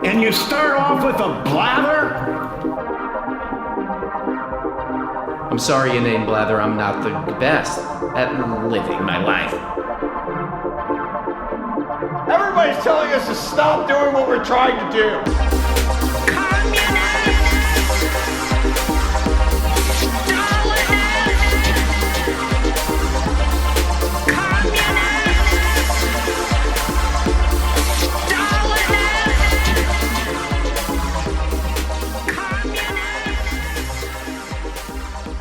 And you start off with a blather? I'm sorry, Inane Blather, I'm not the best at living my life. Everybody's telling us to stop doing what we're trying to do.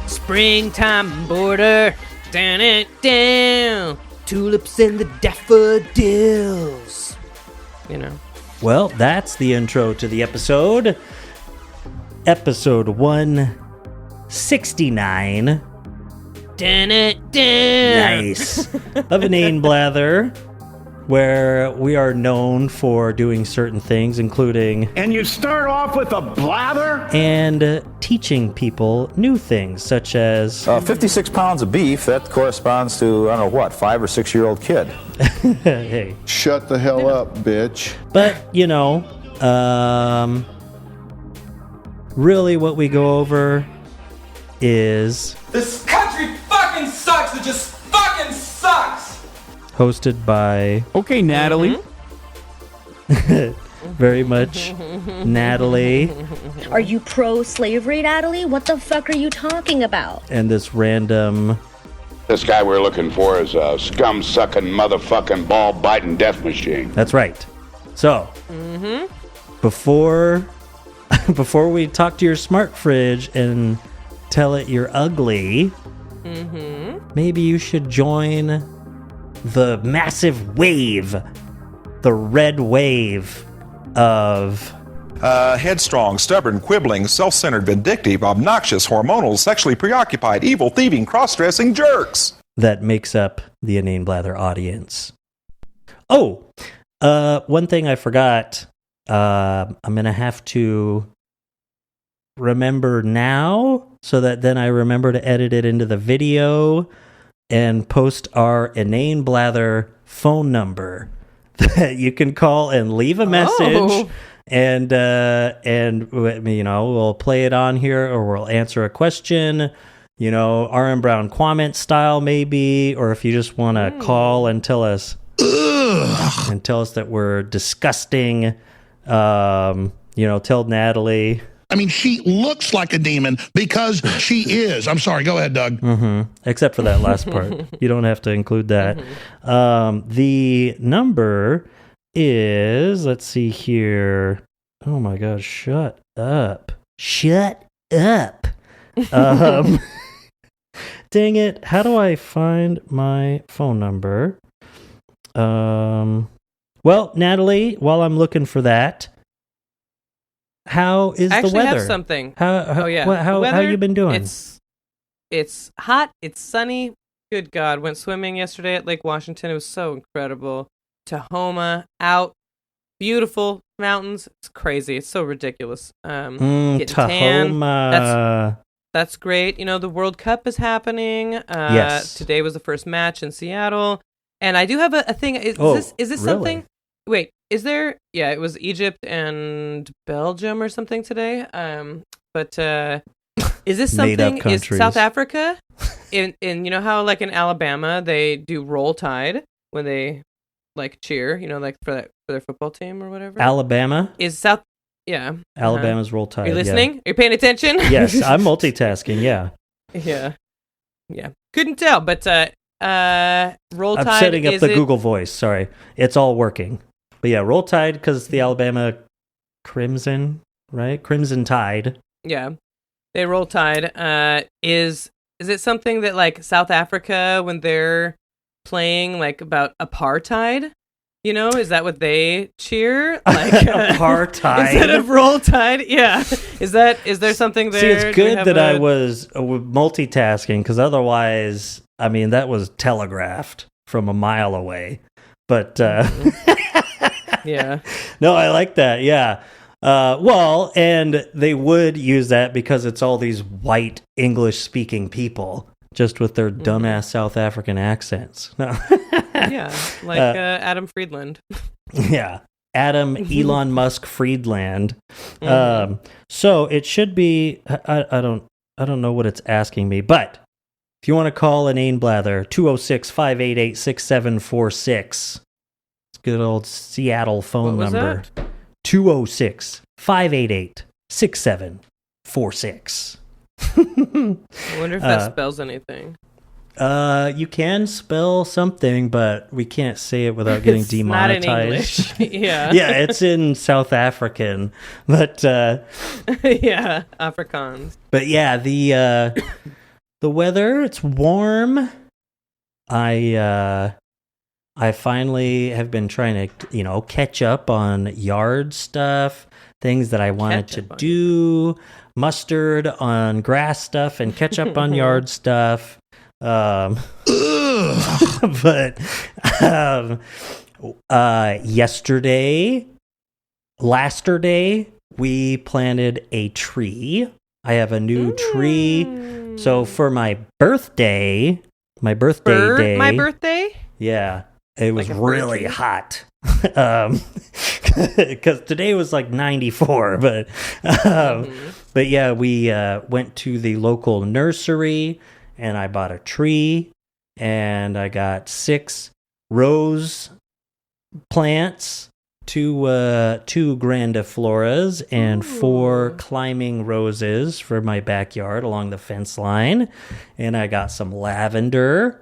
Springtime border, down it down. Tulips and the daffodils. You know. Well, that's the intro to the episode. Episode 169. Down it down. Nice. Of Inane Blather, where we are known for doing certain things, including... And you start off with a blather? And teaching people new things, such as... 56 pounds of beef, that corresponds to, I don't know what, 5 or 6 year old kid. Hey. Shut the hell up, bitch. But, you know, really what we go over is... This country fucking sucks. It just fucking sucks. Hosted by... Okay, Natalie. Very much Natalie. Are you pro-slavery, Natalie? What the fuck are you talking about? And this random... This guy we're looking for is a scum-sucking, motherfucking, ball-biting death machine. That's right. So, before we talk to your smart fridge and tell it you're ugly, maybe you should join the massive wave, the red wave of... headstrong, stubborn, quibbling, self-centered, vindictive, obnoxious, hormonal, sexually preoccupied, evil, thieving, cross-dressing jerks that makes up the Inane Blather audience. Oh, one thing I forgot. I'm going to have to remember now so that then I remember to edit it into the video and post our Inane Blather phone number that you can call and leave a message. And you know, we'll play it on here, or we'll answer a question, you know, RM Brown comment style maybe, or if you just want to call and tell us that we're disgusting, you know, tell Natalie. I mean, she looks like a demon because she is. I'm sorry. Go ahead, Doug. Except for that last part. You don't have to include that. The number is, let's see here. Oh my gosh, shut up. Shut up. Dang it. How do I find my phone number? Well, Natalie, while I'm looking for that, how is the weather? I actually have something. How you been doing? It's hot. It's sunny. Good God. Went swimming yesterday at Lake Washington. It was so incredible. Tahoma, out. Beautiful mountains. It's crazy. It's so ridiculous. Getting Tahoma. Tan. That's great. You know, the World Cup is happening. Yes. Today was the first match in Seattle. And I do have a thing. Is this really? something? Wait, is there? Yeah, it was Egypt and Belgium or something today. But is this something? Is South Africa? in you know how like in Alabama they do roll tide when they like cheer, you know, like for their football team or whatever. Alabama is South. Yeah, Alabama's roll tide. Are you listening? Yeah. Are you paying attention? Yes, I'm multitasking. Yeah. Yeah. Couldn't tell, but roll tide. I'm setting up the Google Voice. Sorry, it's all working. But yeah, roll tide because it's the Alabama Crimson, right? Crimson Tide. Yeah, they roll tide. Is it something that like South Africa when they're playing like about apartheid? You know, is that what they cheer? Like apartheid instead of roll tide? Yeah. Is there something there? See, it's good that I was multitasking because otherwise, I mean, that was telegraphed from a mile away. But yeah. No, I like that. Yeah. Well, and they would use that because it's all these white English-speaking people, just with their dumbass South African accents. No. Yeah, like Adam Friedland. Yeah. Adam Elon Musk Friedland. So it should be. I don't know what it's asking me, but if you want to call Inane Blather, 206-588-6746. It's a good old Seattle phone number. 206-588-6746. I wonder if that spells anything. You can spell something, but we can't say it without getting demonetized. Not in English. Yeah. Yeah, it's in South African, but yeah, Afrikaans. But yeah, the weather, it's warm. I finally have been trying to, catch up on yard stuff, things that I wanted to do, mustard on grass stuff and catch up on yard stuff. Yesterday, we planted a tree. I have a new tree. So for my birthday day. My birthday? Yeah. It was really hot. Because today was like 94, but yeah, we went to the local nursery and I bought a tree and I got 6 rose plants, 2 grandifloras and 4 climbing roses for my backyard along the fence line, and I got some lavender,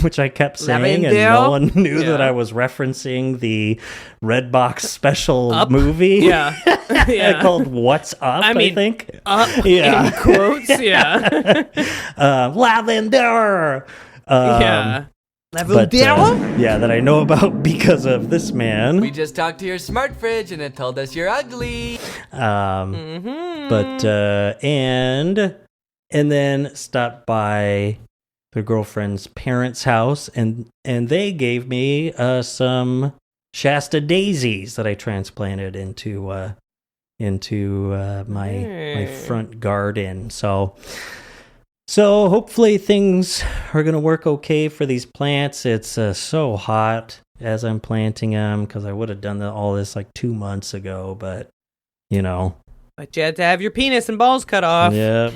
which I kept saying, and no one knew that I was referencing the Redbox special movie. Yeah. Called What's Up, I think. Up in quotes, yeah. Lavender! Yeah. Yeah, that I know about because of this man. We just talked to your smart fridge and it told us you're ugly. But and then stopped by the girlfriend's parents' house, and they gave me some Shasta daisies that I transplanted into my front garden. So hopefully things are going to work okay for these plants. It's so hot as I'm planting them, because I would have done all this like 2 months ago, but But you had to have your penis and balls cut off. Yep.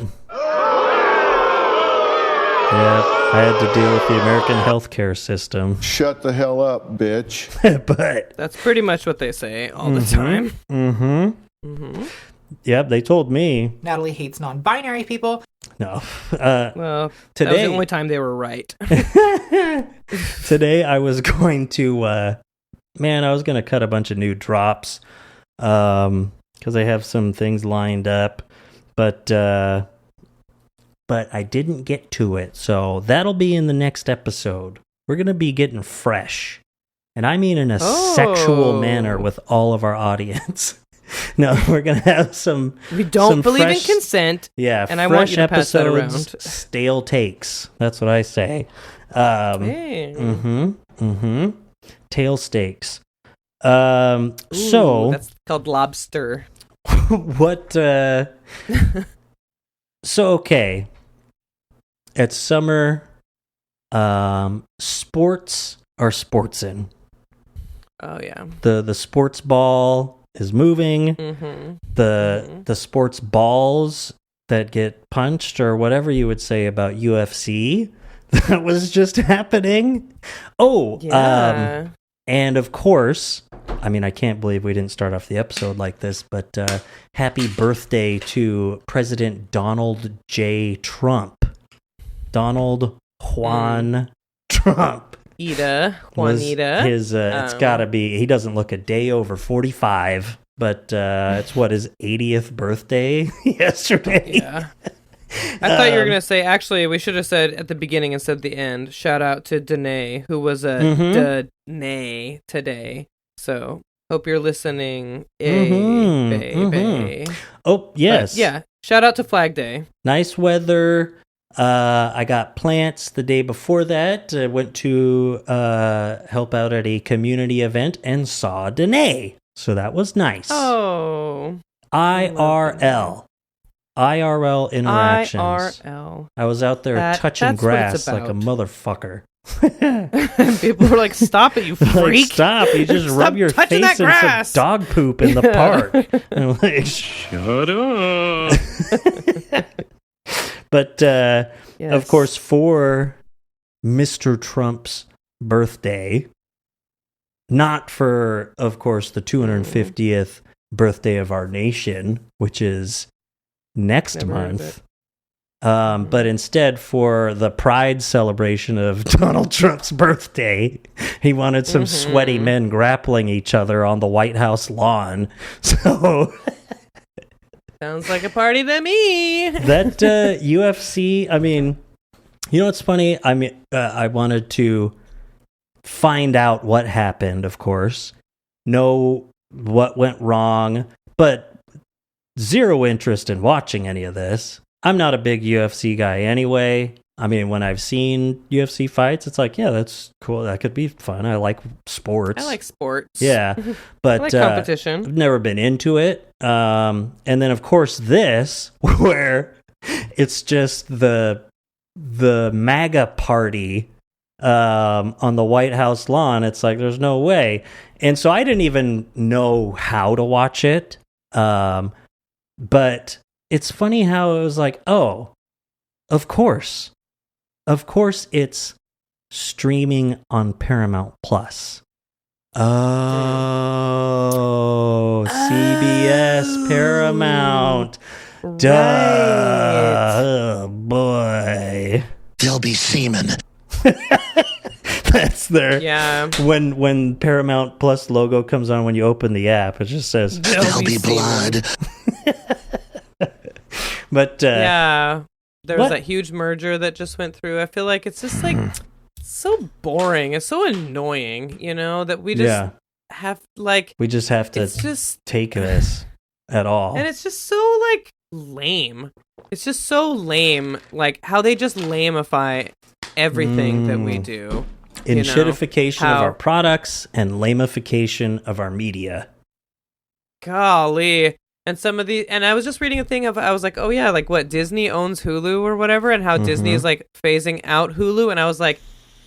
I had to deal with the American healthcare system. Shut the hell up, bitch. But that's pretty much what they say all the time. Yep, they told me. Natalie hates non-binary people. No. Well, today, that was the only time they were right. Today I was going to, I was going to cut a bunch of new drops, because I have some things lined up, but I didn't get to it, so that'll be in the next episode. We're going to be getting fresh, and I mean in a sexual manner with all of our audience. No, we're going to have some. We don't believe in consent. Yeah, and I want you to pass that around. Stale takes. That's what I say. Tail steaks. So that's called lobster. What? So okay. It's summer. Sports are sportsin'. Oh yeah. The sports ball is moving. The sports balls that get punched, or whatever you would say about UFC, that was just happening. And of course, I can't believe we didn't start off the episode like this, but happy birthday to President Donald J. Trump. Donald Juan Trump. Juanita. It's gotta be, he doesn't look a day over 45, but it's his 80th birthday yesterday. Yeah. I thought you were going to say, actually, we should have said at the beginning instead of the end, shout out to Danae, who was a Danae today. So, hope you're listening, baby. Oh, yes. But, yeah, shout out to Flag Day. Nice weather. I got plants the day before that. I went to help out at a community event and saw Danae. So that was nice. Oh. IRL interaction. IRL. I was out there touching grass like a motherfucker. People were like, "Stop it, you freak! Like, stop! You just Stop rub your touching face that in some grass." dog poop in the park." And I'm like, shut up. But Yes. of course, for Mr. Trump's birthday, not for, of course, the 250th birthday of our nation, which is next month. But instead, for the pride celebration of Donald Trump's birthday, he wanted some sweaty men grappling each other on the White House lawn. So sounds like a party to me. That UFC, I mean, you know what's funny? I mean, I wanted to find out what happened, of course, know what went wrong, but zero interest in watching any of this. I'm not a big UFC guy anyway. I mean, when I've seen UFC fights, it's like, yeah, that's cool. That could be fun. I like sports. I like sports. Yeah, but I like competition. I've never been into it. And then, of course, this, where it's just the MAGA party on the White House lawn. It's like, there's no way. And so I didn't even know how to watch it. But it's funny how it was like, oh, of course it's streaming on Paramount Plus. Oh, CBS, Paramount. Right. Duh. Oh, boy. There'll be semen. That's their... Yeah. When Paramount Plus logo comes on when you open the app, it just says... There'll be blood. But yeah, there was what? that huge merger that just went through. I feel like it's just like so boring. It's so annoying, you know, that we just have like we just have to take this at all. And it's just so like lame. It's just so lame, like how they just lamify everything that we do. In shittification of our products and lamification of our media. Golly. And some of the, and I was just reading a thing of, I was like, oh yeah, like what, Disney owns Hulu or whatever, and how Disney is like phasing out Hulu, and I was like,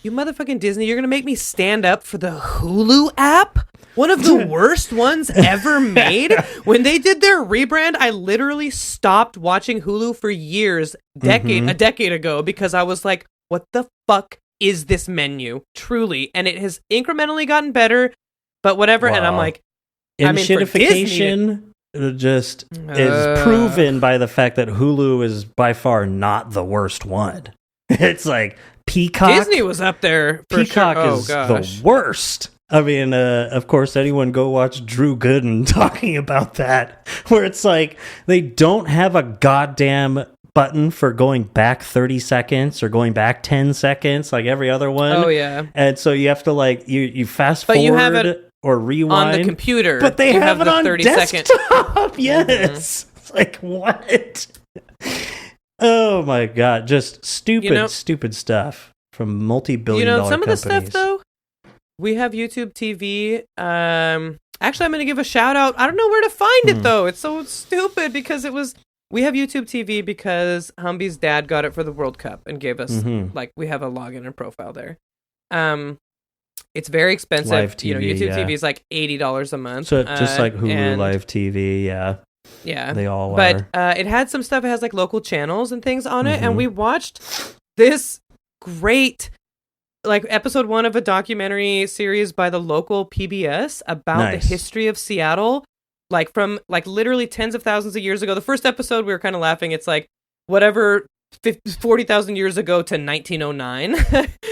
you motherfucking Disney, you're gonna make me stand up for the Hulu app? One of the worst ones ever made? When they did their rebrand, I literally stopped watching Hulu for years, a decade ago, because I was like, what the fuck is this menu? Truly. And it has incrementally gotten better, but whatever, and I'm like, I mean, for Disney just is proven by the fact that Hulu is by far not the worst one. It's like Peacock. Disney was up there for Peacock sure. is the worst. I mean, of course, anyone go watch Drew Gooden talking about that, where it's like they don't have a goddamn button for going back 30 seconds or going back 10 seconds like every other one. Oh, yeah. And so you have to like, you fast forward. But you have it or rewind on the computer, but they have it the on 30 desktop. Yes, it's like what? Oh my god, just stupid stuff from multi-billion-dollar some companies. of the stuff though. We have YouTube TV. Actually, I'm going to give a shout out. I don't know where to find it though. It's so stupid because we have YouTube TV because Humby's dad got it for the World Cup and gave us like we have a login and profile there. It's very expensive. Live TV, YouTube TV is like $80 a month. So just like Hulu Live TV, yeah, they all are. But it had some stuff. It has like local channels and things on it, and we watched this great like episode 1 of a documentary series by the local PBS about the history of Seattle, like from like literally tens of thousands of years ago. The first episode we were kind of laughing. It's like whatever 40,000 years ago to 1909.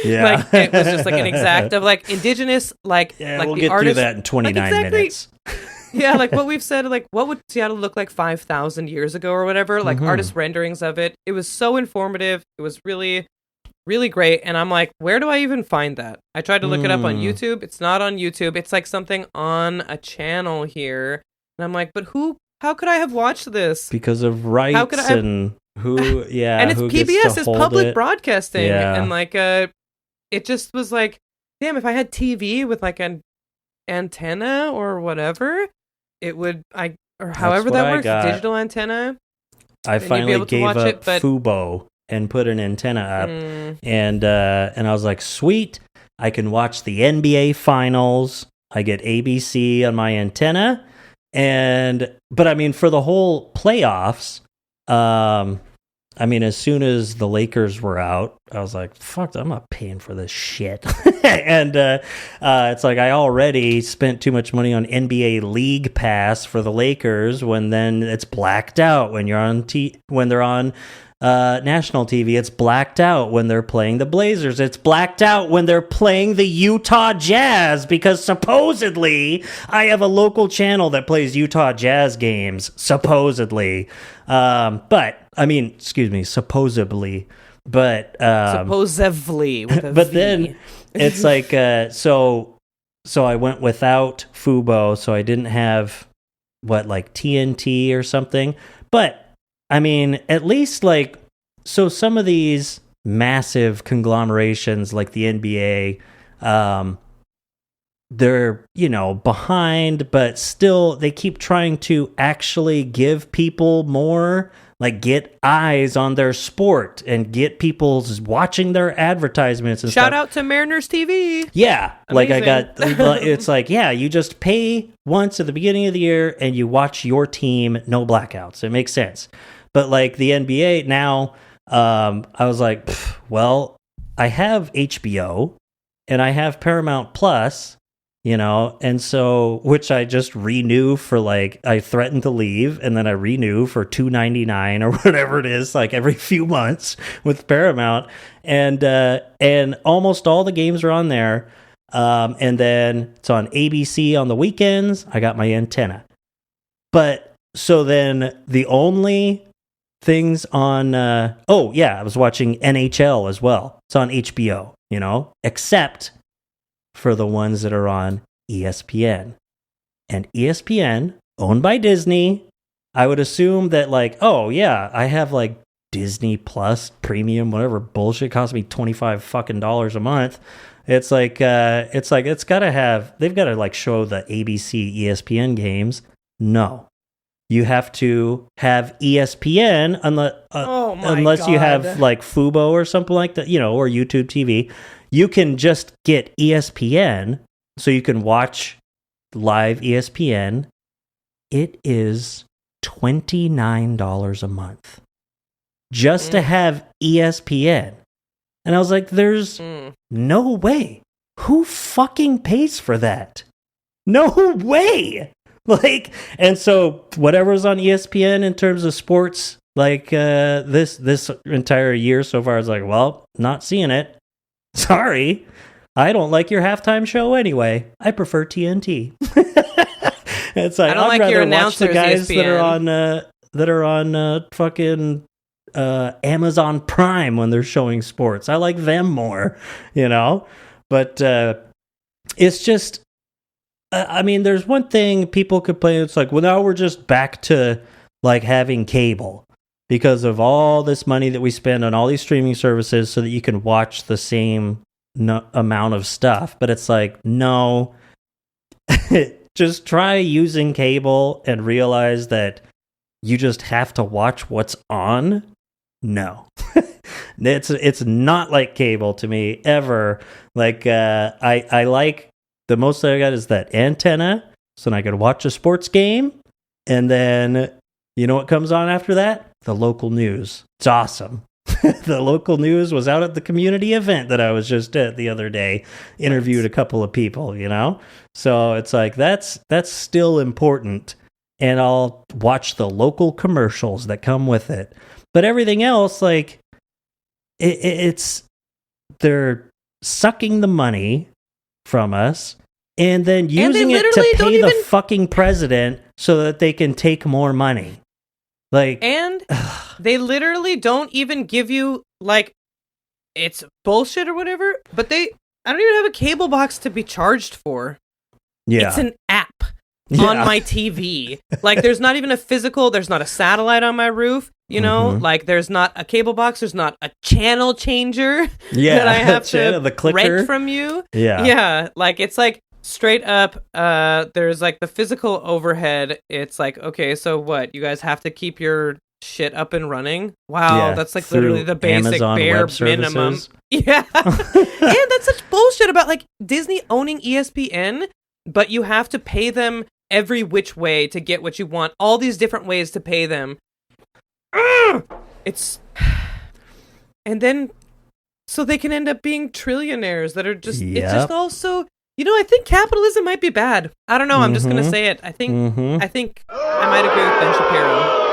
Yeah. Like it was just like an exact of like indigenous like we'll the get artist, through that in 29 minutes. Yeah, like what we've said, like what would Seattle look like 5,000 years ago or whatever, like artist renderings of it. It was so informative. It was really, really great. And I'm like, where do I even find that? I tried to look it up on YouTube. It's not on YouTube. It's like something on a channel here. And I'm like, but how could I have watched this? Because of rights and who, and it's who PBS, gets to it's hold public it. broadcasting. Yeah. And like, it just was like, damn, if I had TV with like an antenna or whatever, it would, or however that works, digital antenna. I finally gave up Fubo and put an antenna up, and I was like, sweet, I can watch the NBA finals. I get ABC on my antenna, but I mean, for the whole playoffs, I mean, as soon as the Lakers were out, I was like, fuck, I'm not paying for this shit. And it's like I already spent too much money on NBA League Pass for the Lakers when then it's blacked out when you're on when they're on national TV. It's blacked out when they're playing the Blazers. It's blacked out when they're playing the Utah Jazz because supposedly I have a local channel that plays Utah Jazz games, supposedly. But I mean, excuse me, supposedly, but supposedly with a but V. then it's like so I went without Fubo, so I didn't have like TNT or something. But I mean, at least like, so some of these massive conglomerations like the NBA, they're, behind, but still they keep trying to actually give people more, like get eyes on their sport and get people watching their advertisements and Shout stuff. out to Mariners TV. Yeah. Amazing. Like it's like, yeah, you just pay once at the beginning of the year and you watch your team, no blackouts. It makes sense. But like the NBA now, I was like, well, I have HBO and I have Paramount Plus, and so, which I just renew for like, I threatened to leave and then I renew for $2.99 or whatever it is, like every few months with Paramount, and almost all the games are on there, and then it's on ABC on the weekends. I got my antenna, but so then the only things on, I was watching NHL as well. It's on HBO, except for the ones that are on ESPN. And ESPN, owned by Disney, I would assume that like, oh yeah, I have like Disney Plus premium, whatever bullshit, costs me $25 fucking a month. It's like they've got to like show the ABC ESPN games. No. You have to have ESPN unless you have like Fubo or something like that, or YouTube TV. You can just get ESPN so you can watch live ESPN. It is $29 a month just to have ESPN. And I was like, there's no way. Who fucking pays for that? No way. Like, and so whatever's on ESPN in terms of sports, like this entire year so far, I was like, well, not seeing it. Sorry, I don't like your halftime show anyway. I prefer TNT. It's like, I don't I'd like rather your watch announcers, the guys ESPN. that are on fucking Amazon Prime when they're showing sports. I like them more, But it's just, I mean, there's one thing people complain. It's like, well, now we're just back to like having cable because of all this money that we spend on all these streaming services so that you can watch the same amount of stuff. But it's like, no, just try using cable and realize that you just have to watch what's on. No, it's not like cable to me ever. Like, I like, the most I got is that antenna, so then I could watch a sports game, and then you know what comes on after that? The local news. It's awesome. The local news was out at the community event that I was just at the other day, interviewed a couple of people, So it's like, that's still important, and I'll watch the local commercials that come with it. But everything else, like, they're sucking the money from us and then using it to pay the fucking president so that they can take more money. Like, and they literally don't even give you, like, it's bullshit or whatever, but I don't even have a cable box to be charged for. Yeah. It's an app on my TV. Like, there's not even there's not a satellite on my roof, like there's not a cable box, there's not a channel changer that I have to rent from you. Yeah. Like, it's like straight up, there's like the physical overhead. It's like, okay, so what? You guys have to keep your shit up and running. Wow, Yeah, that's like through literally the basic Amazon bare Web Services. minimum. Yeah. And that's such bullshit about like Disney owning ESPN, but you have to pay them every which way to get what you want. All these different ways to pay them. It's and then so they can end up being trillionaires that are just it's just also I think capitalism might be bad. I don't know, I'm just gonna say it. I think I might agree with Ben Shapiro.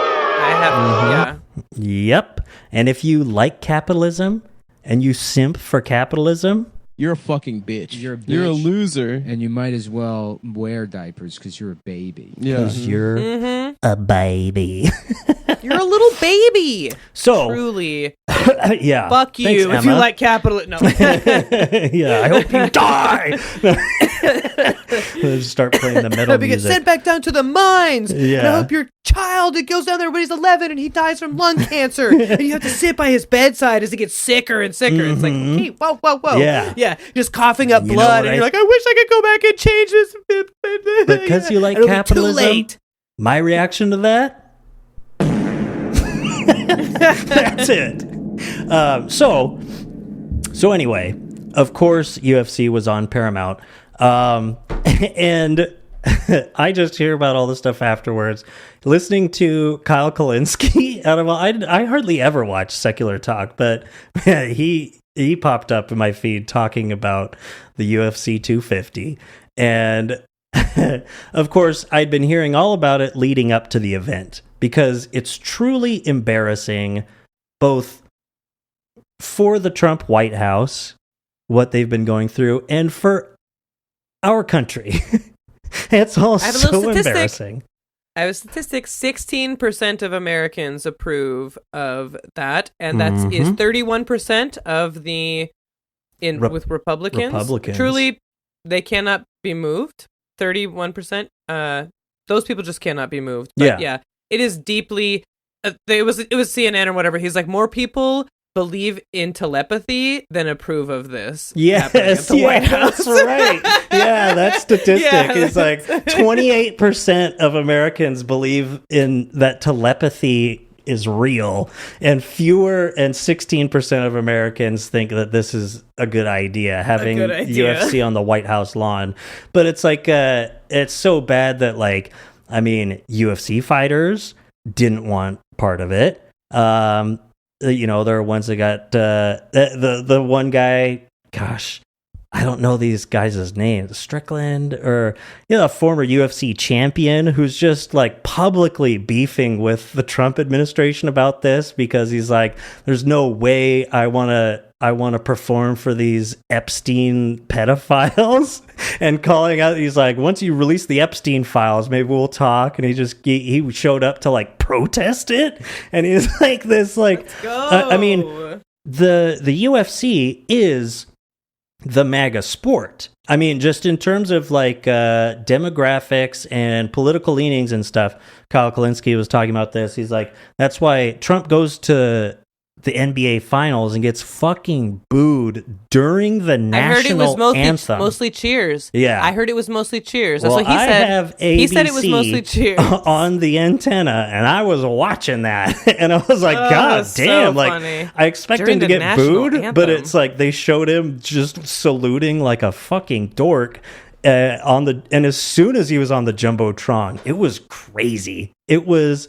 Yep. And if you like capitalism and you simp for capitalism, you're a fucking bitch. You're a bitch. You're a loser. And you might as well wear diapers because you're a baby. Yeah. Because you're a baby. You're a little baby. So truly. Yeah. Fuck you. Thanks, if Emma. you like capitalism. No. Yeah, I hope you die. Let's start playing the metal I hope you get music. sent back down to the mines. Yeah. And I hope your child, it goes down there when he's 11 and he dies from lung cancer. And you have to sit by his bedside as he gets sicker and sicker. It's like, okay, whoa. Yeah. Just coughing up blood. And you're like, I wish I could go back and change this. Because you like It'll be too capitalism, late. my reaction to that, that's it. So anyway, of course, UFC was on Paramount. And I just hear about all this stuff afterwards. Listening to Kyle Kalinske, I hardly ever watch secular talk, but man, he popped up in my feed talking about the UFC 250. And of course, I'd been hearing all about it leading up to the event because it's truly embarrassing both for the Trump White House, what they've been going through, and for our country. It's all so embarrassing. I have a statistic. 16% of Americans approve of that, and that is 31% of the with Republicans. Truly, they cannot be moved. 31%. Those people just cannot be moved. But yeah, it is deeply. It was CNN or whatever. He's like, more people believe in telepathy than approve of this. Yes, that's right. Yeah, that statistic is like 28% of Americans believe in that telepathy is real, and 16% of Americans think that this is a good idea, having UFC on the White House lawn. But it's like, it's so bad that UFC fighters didn't want part of it. There are ones that got the one guy, gosh, I don't know these guys' names, Strickland, or a former UFC champion who's just like publicly beefing with the Trump administration about this because he's like, there's no way I want to perform for these Epstein pedophiles, and calling out, he's like, once you release the Epstein files, maybe we'll talk. And he showed up to like protest it, and he's like this, like, let's go. The UFC is the MAGA sport. I mean, just in terms of like demographics and political leanings and stuff. Kyle Kalinske was talking about this. He's like, that's why Trump goes to the NBA finals and gets fucking booed during the national anthem. Mostly cheers. Yeah. I heard it was mostly cheers. That's well, what he said. I have ABC he said it was mostly cheers on the antenna, and I was watching that, and I was like, God damn! So like, funny. I expect During him to the get national booed, anthem. but it's like they showed him just saluting like a fucking dork and as soon as he was on the jumbotron, it was crazy. It was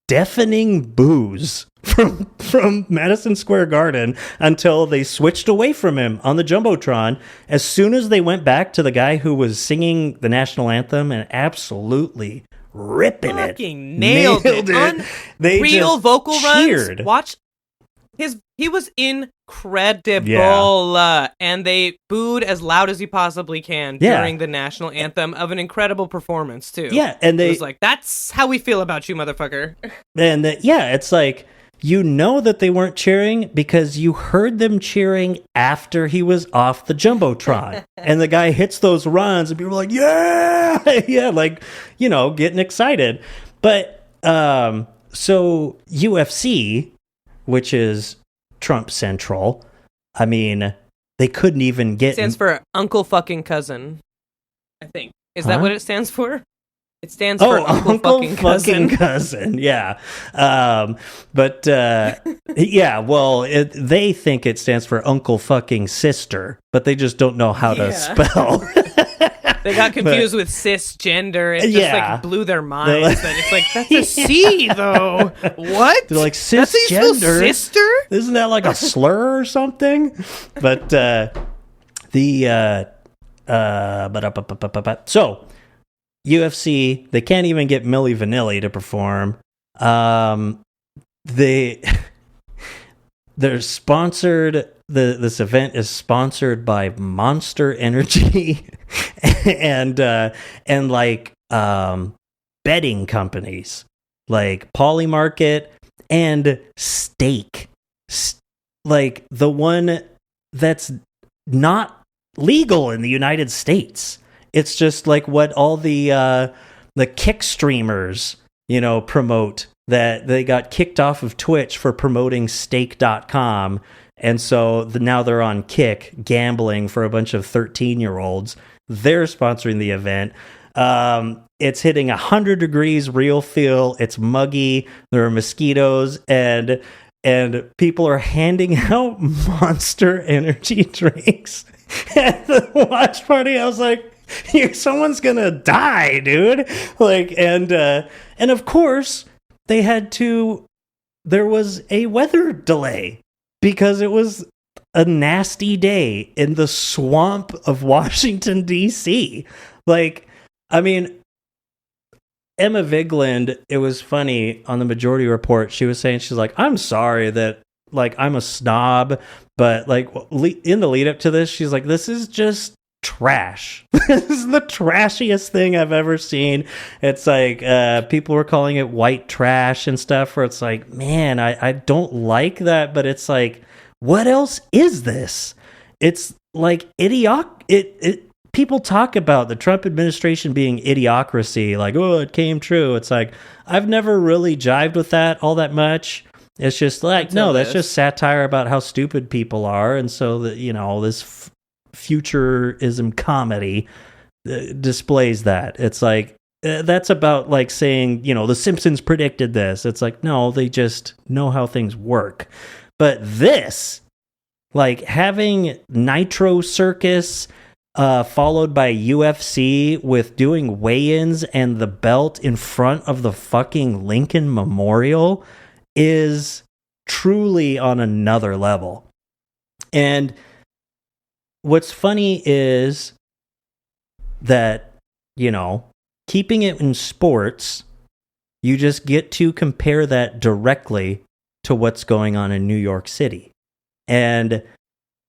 deafening boos from Madison Square Garden until they switched away from him on the jumbotron. As soon as they went back to the guy who was singing the national anthem and absolutely ripping fucking nailed it. They real just vocal cheered. runs. Watch he was incredible, and they booed as loud as you possibly can during the national anthem of an incredible performance too. Yeah, and it was like, that's how we feel about you, motherfucker. And it's like, you know that they weren't cheering because you heard them cheering after he was off the jumbotron, and the guy hits those runs, and people are like, yeah, like, getting excited. But so UFC, which is Trump Central, I mean, they couldn't even get... It stands for Uncle Fucking Cousin, I think. Is that what it stands for? It stands for Uncle fucking cousin. Yeah. But yeah, well, they think it stands for Uncle fucking sister, but they just don't know how to spell. They got confused with cisgender. It just like blew their minds. That it's like, that's a C though. What? They're like, cisgender? Sister? Isn't that like a slur or something? But so UFC, they can't even get Milli Vanilli to perform. They're sponsored. This event is sponsored by Monster Energy and like betting companies like Polymarket and Stake, like the one that's not legal in the United States. It's just like what all the kick streamers, promote, that they got kicked off of Twitch for promoting stake.com. And so now they're on Kick gambling for a bunch of 13-year-olds. They're sponsoring the event. It's hitting 100 degrees real feel. It's muggy. There are mosquitoes and people are handing out Monster Energy drinks at the watch party. I was like, someone's gonna die, dude. Like, and of course there was a weather delay because it was a nasty day in the swamp of Washington, D.C. Like, I mean, Emma Vigland, it was funny on the Majority Report. She was saying, she's like, I'm sorry that, like, I'm a snob, but, like, in the lead up to this, she's like, this is just trash. This is the trashiest thing I've ever seen. It's like, people were calling it white trash and stuff, where it's like, man, I don't like that, but it's like, what else is this? It's like people talk about the Trump administration being idiocracy, like, oh, it came true. It's like, I've never really jived with that all that much. It's just like, that's just satire about how stupid people are. And so that, this futurism comedy displays that. It's like, that's about like saying, The Simpsons predicted this. It's like, no, they just know how things work. But this, like having Nitro Circus followed by UFC with doing weigh-ins and the belt in front of the fucking Lincoln Memorial is truly on another level. And what's funny is that, keeping it in sports, you just get to compare that directly to what's going on in New York City. And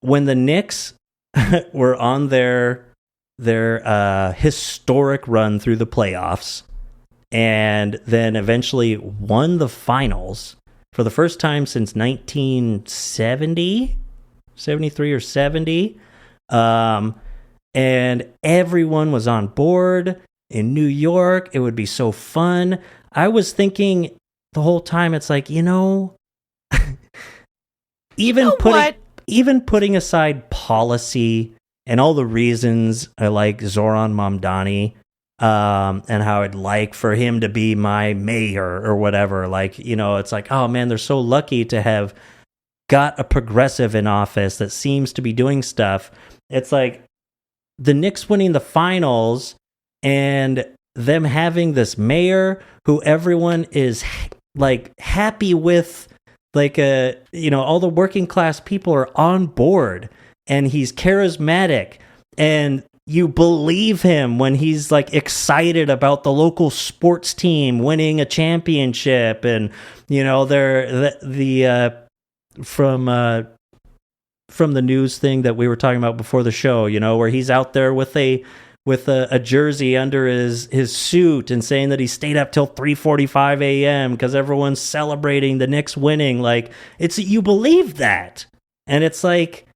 when the Knicks were on their historic run through the playoffs and then eventually won the finals for the first time since 1970, 73 or 70, and everyone was on board in New York. It would be so fun. I was thinking the whole time, it's like, even putting aside policy and all the reasons I like Zoran Mamdani, and how I'd like for him to be my mayor or whatever, like, it's like, oh man, they're so lucky to have got a progressive in office that seems to be doing stuff. It's like the Knicks winning the finals and them having this mayor who everyone is like happy with, like all the working class people are on board, and he's charismatic, and you believe him when he's like excited about the local sports team winning a championship, and they're from the news thing that we were talking about before the show, where he's out there with a jersey under his suit and saying that he stayed up till 3:45 a.m. because everyone's celebrating the Knicks winning. Like, you believe that, and it's like,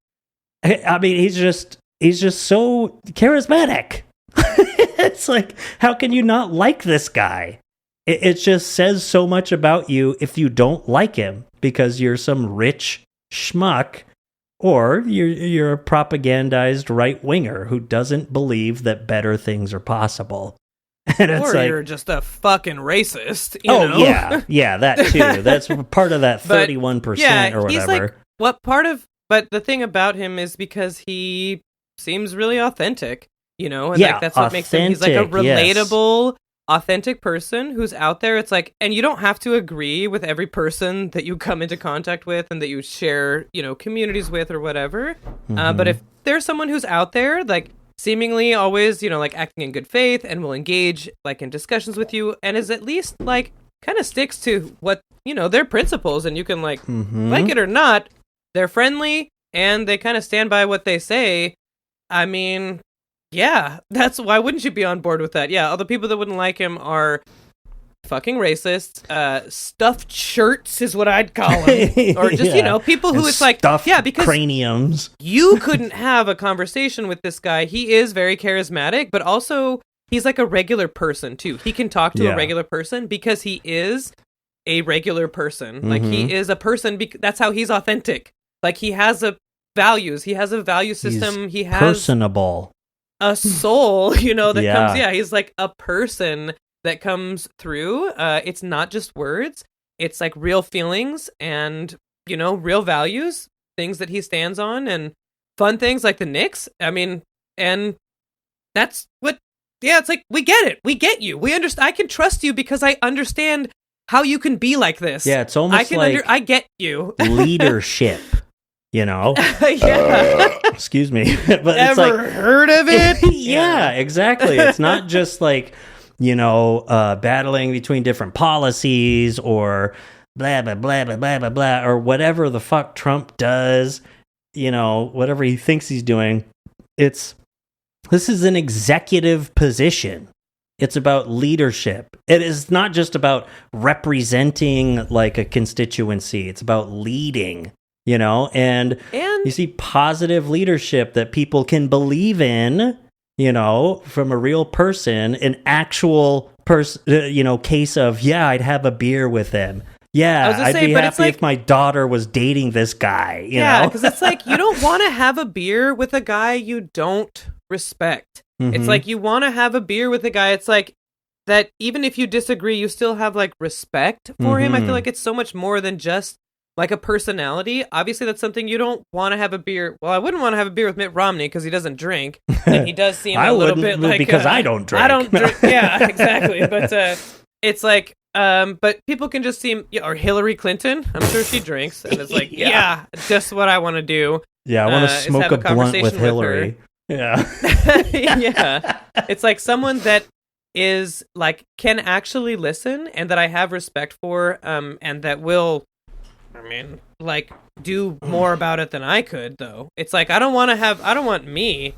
I mean, he's just so charismatic. It's like, how can you not like this guy? It just says so much about you if you don't like him because you're some rich schmuck, or you're a propagandized right-winger who doesn't believe that better things are possible. And it's or like, you're just a fucking racist. You know? yeah, that too. That's part of that 31% or whatever. He's like, but the thing about him is because he seems really authentic, you know, and like that's what makes him. He's like a relatable, authentic person who's out there. It's like, and you don't have to agree with every person that you come into contact with and that you share, you know, communities with or whatever. But if there's someone who's out there, like, seemingly always, you know, like acting in good faith and will engage like in discussions with you and is at least like kind of sticks to what, you know, their principles, and you can like it or not, they're friendly and they kind of stand by what they say. I mean, yeah, that's why wouldn't you be on board with that? Yeah, all the people that wouldn't like him are fucking racist. Stuffed shirts is what I'd call them, or just you know, people who it's like because craniums. You couldn't have a conversation with this guy. He is very charismatic, but also he's like a regular person too. He can talk to a regular person because he is a regular person. Like he is a person. That's how he's authentic. Like he has values. He has a value system. He has personable. A soul, you know, that comes. Yeah, he's like a person that comes through. It's not just words. It's like real feelings and, you know, real values, things that he stands on, and fun things like the Knicks. I mean, and that's what, it's like, we get it. We get you. We understand. I can trust you because I understand how you can be like this. Yeah, it's almost I get you. Leadership. You know, excuse me, but ever it's like, heard of it? Yeah, exactly. It's not just like, you know, battling between different policies or blah blah blah blah blah blah blah or whatever the fuck Trump does. You know, whatever he thinks he's doing. This is an executive position. It's about leadership. It is not just about representing like a constituency. It's about leading. You know, and you see positive leadership that people can believe in, you know, from a real person, an actual person, you know, case of, I'd have a beer with him. Yeah, I'd be happy if my daughter was dating this guy, you know? Yeah, because it's like, you don't want to have a beer with a guy you don't respect. It's like, you want to have a beer with a guy, it's like, that even if you disagree, you still have, like, respect for him. I feel like it's so much more than just like a personality. Obviously, that's something you don't want to have a beer. Well, I wouldn't want to have a beer with Mitt Romney because he doesn't drink, and he does seem a little bit like because I don't drink. I don't drink. Yeah, exactly. But it's like, but people can just seem, or Hillary Clinton. I'm sure she drinks, and it's like, just what I want to do. Yeah, I want to smoke a blunt with Hillary. Yeah, yeah. It's like someone that is like can actually listen, and that I have respect for, and that will. I mean, like, do more about it than I could, though. It's like, I don't want me.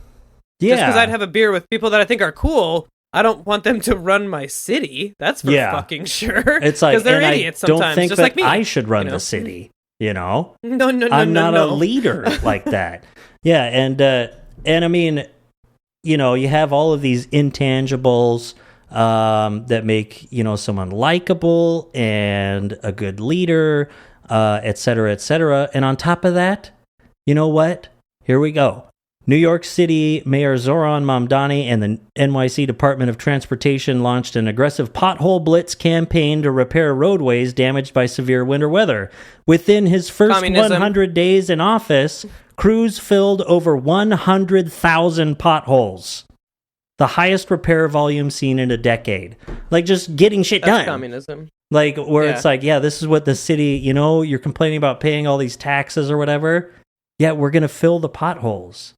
Yeah. Just because I'd have a beer with people that I think are cool, I don't want them to run my city. That's for fucking sure. It's like, because they're idiots sometimes, don't think just that like me. I should run the city, you know? No. I'm not a leader like that. Yeah, and I mean, you know, you have all of these intangibles that make, you know, someone likable and a good leader, et cetera, et cetera. And on top of that, you know what? Here we go. New York City Mayor Zoran Mamdani and the NYC Department of Transportation launched an aggressive pothole blitz campaign to repair roadways damaged by severe winter weather. Within his first 100 days in office, crews filled over 100,000 potholes. The highest repair volume seen in a decade. Like, just getting shit done. That's communism. Like, where it's like, this is what the city, you know, you're complaining about paying all these taxes or whatever. Yeah, we're going to fill the potholes.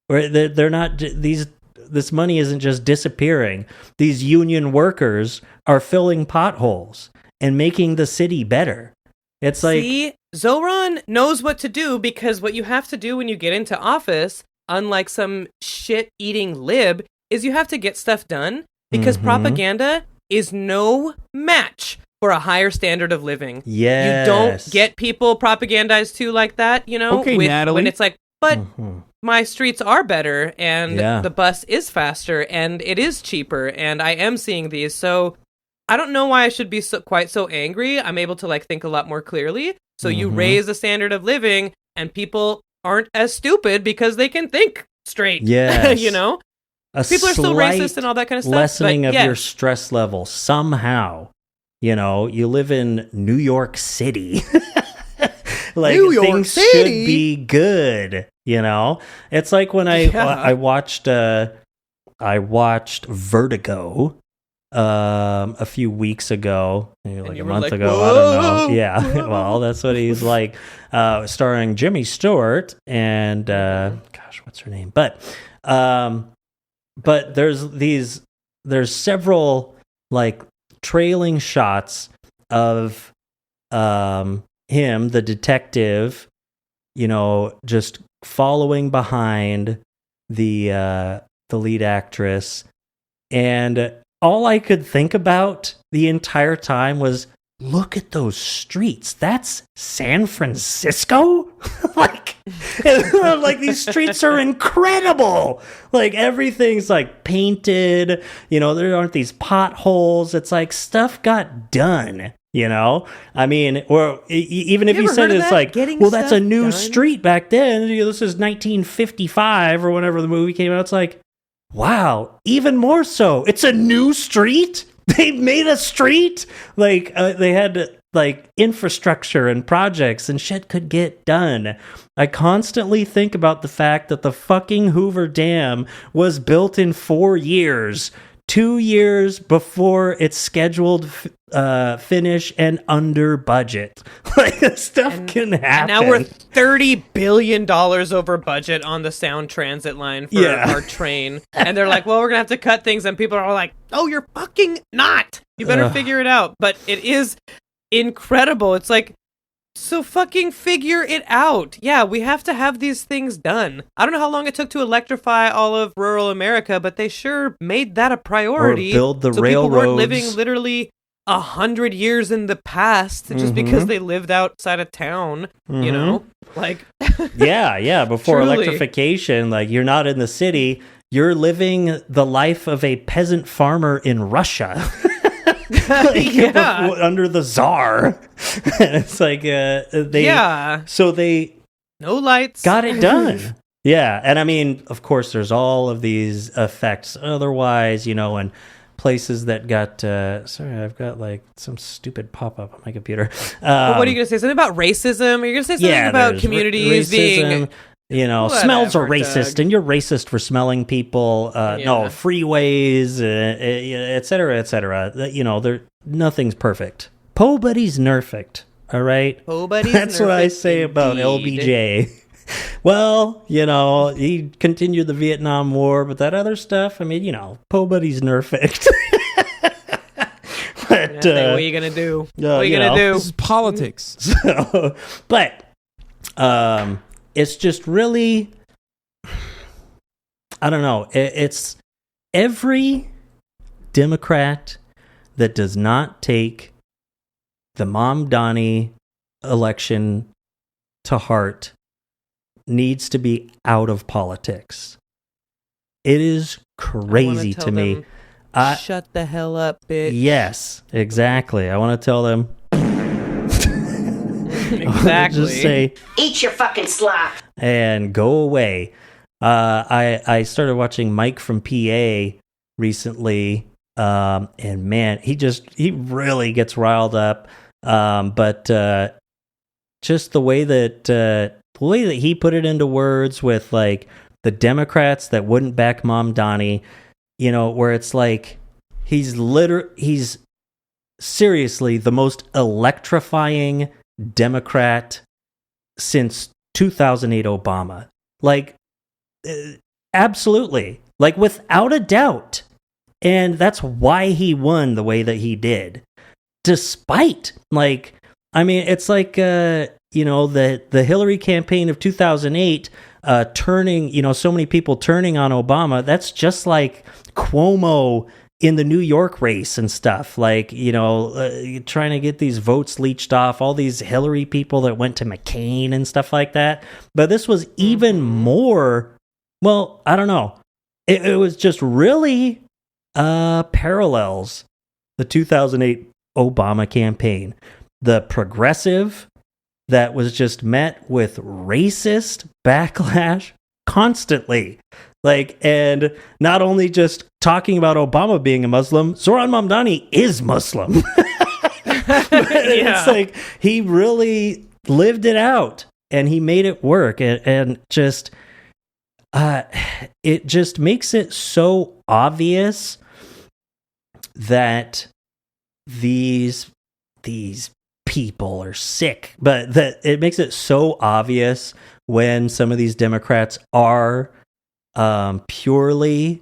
Or they're not, this money isn't just disappearing. These union workers are filling potholes and making the city better. It's like... See, Zoran knows what to do, because what you have to do when you get into office, unlike some shit-eating lib, is you have to get stuff done, because propaganda is no match for a higher standard of living. Yes. You don't get people propagandized to like that, you know? Okay, Natalie. When it's like, but my streets are better, and the bus is faster, and it is cheaper, and I am seeing these. So I don't know why I should be quite so angry. I'm able to like think a lot more clearly. So you raise the standard of living, and people aren't as stupid because they can think straight. Yes. You know? People are still racist and all that kind of stuff. Lessening of your stress level somehow. You know, you live in New York City. Like, New York things City? should be good. You know, it's like when I watched Vertigo a few weeks ago, maybe like a month ago. Whoa! I don't know. Yeah, well, that's what he's like. Starring Jimmy Stewart and gosh, what's her name? But there's several like trailing shots of him, the detective, you know, just following behind the lead actress, and all I could think about the entire time was, look at those streets. That's San Francisco? like these streets are incredible. Like, everything's like painted, you know, there aren't these potholes. It's like stuff got done. You know, I mean, or even if you said it's like, well, that's a new street back then. You know, this is 1955 or whenever the movie came out. It's like, wow, even more so. It's a new street. They made a street. Like, they had like infrastructure and projects and shit could get done. I constantly think about the fact that the fucking Hoover Dam was built in 4 years. 2 years before its scheduled finish and under budget. Like, this stuff can happen. And now we're $30 billion over budget on the Sound Transit line for our train. And they're like, well, we're going to have to cut things. And people are like, oh, you're fucking not. You better figure it out. But it is incredible. It's like, so fucking figure it out. Yeah, we have to have these things done. I don't know how long it took to electrify all of rural America, but they sure made that a priority. Or build the so railroads. People weren't living literally 100 years in the past just because they lived outside of town, you know? Like, yeah, before Truly. electrification, like, you're not in the city, you're living the life of a peasant farmer in Russia. Under the Tsar. It's like so they no lights, got it done. Yeah, and I mean, of course, there's all of these effects otherwise, you know, and places that got sorry, I've got like some stupid pop-up on my computer. But what are you gonna say? Something about racism? Are you gonna say something about communities being, you know, whatever, smells are racist, and you're racist for smelling people. No, freeways, et cetera, et cetera. You know, nothing's perfect. Po buddy's nerfect. All right, Po buddy's That's what I say about LBJ. Well, you know, he continued the Vietnam War, but that other stuff, I mean, you know, Po buddy's nerfect. But what are you gonna do? What are you gonna do? This is politics. So, but it's just really, I don't know. It's every Democrat that does not take the Mom Donnie election to heart needs to be out of politics. It is crazy to me. Shut the hell up, bitch. Yes, exactly. I want to tell them. Exactly. Just say, eat your fucking slop and go away. I started watching Mike from PA recently, and man, he really gets riled up. But just the way that he put it into words with like the Democrats that wouldn't back Mom Donnie, you know, where it's like he's seriously the most electrifying Democrat since 2008 Obama. Like, absolutely. Like, without a doubt. And that's why he won the way that he did. Despite, like, I mean, it's like, you know, the Hillary campaign of 2008 turning, you know, so many people turning on Obama. That's just like Cuomo in the New York race and stuff, like, you know, trying to get these votes leached off, all these Hillary people that went to McCain and stuff like that. But this was even more, well, I don't know. It was just really parallels the 2008 Obama campaign. The progressive that was just met with racist backlash constantly. Like, and not only just talking about Obama being a Muslim, Zoran Mamdani is Muslim. It's like he really lived it out and he made it work, and just it just makes it so obvious that these people are sick, but that it makes it so obvious when some of these Democrats are purely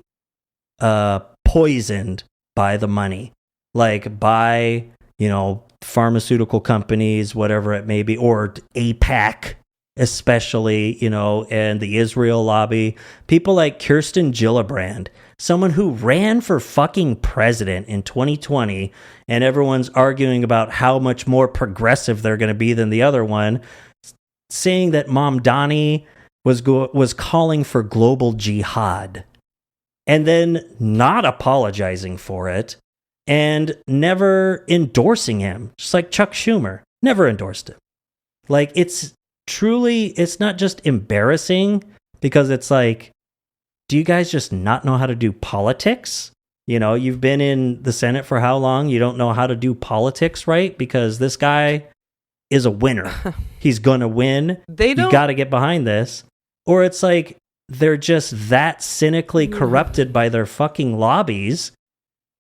poisoned by the money, like by, you know, pharmaceutical companies, whatever it may be, or AIPAC especially, you know, and the Israel lobby. People like Kirsten Gillibrand, someone who ran for fucking president in 2020, and everyone's arguing about how much more progressive they're going to be than the other one, saying that Mamdani was calling for global jihad, and then not apologizing for it, and never endorsing him, just like Chuck Schumer never endorsed him. Like, it's not just embarrassing, because it's like, do you guys just not know how to do politics? You know, you've been in the Senate for how long? You don't know how to do politics right? Because this guy is a winner. He's gonna win. You got to get behind this. Or it's like they're just that cynically corrupted by their fucking lobbies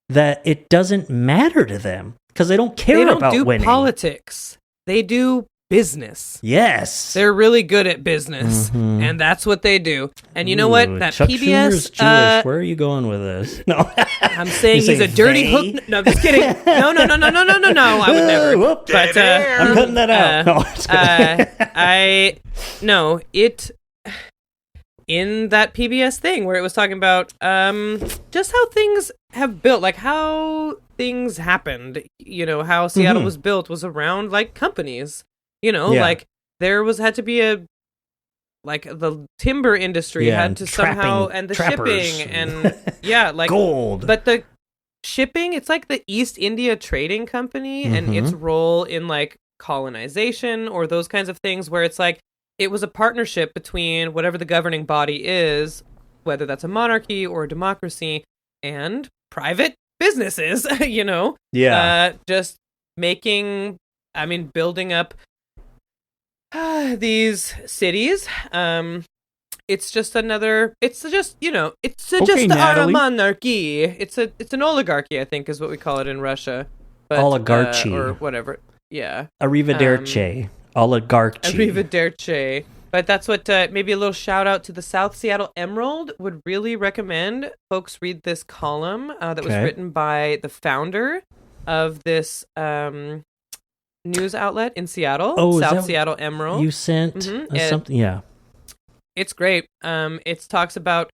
that it doesn't matter to them, because they don't care about winning. They don't do politics. They do business. Yes. They're really good at business, and that's what they do. And you know what? That Chuck PBS... Schumer's Jewish. Where are you going with this? No. I'm saying he's a dirty hook... No, I'm just kidding. No, I would never. Whoop, but I'm cutting that out. In that PBS thing where it was talking about just how things have built, like how things happened, you know, how Seattle was built was around like companies, you know, like there had to be like the timber industry had to somehow, and the shipping and like gold. But the shipping, it's like the East India Trading Company and its role in like colonization or those kinds of things, where it's like, it was a partnership between whatever the governing body is, whether that's a monarchy or a democracy, and private businesses, you know? Yeah. Just building up these cities. It's just our monarchy. It's an oligarchy, I think, is what we call it in Russia. But, oligarchy. or whatever. Yeah. Arrivederci. Oligarchy. Arrivederci. But that's what, maybe a little shout out to the South Seattle Emerald. Would really recommend folks read this column that was written by the founder of this news outlet in Seattle, South Seattle Emerald. You sent something, yeah. It's great. It talks about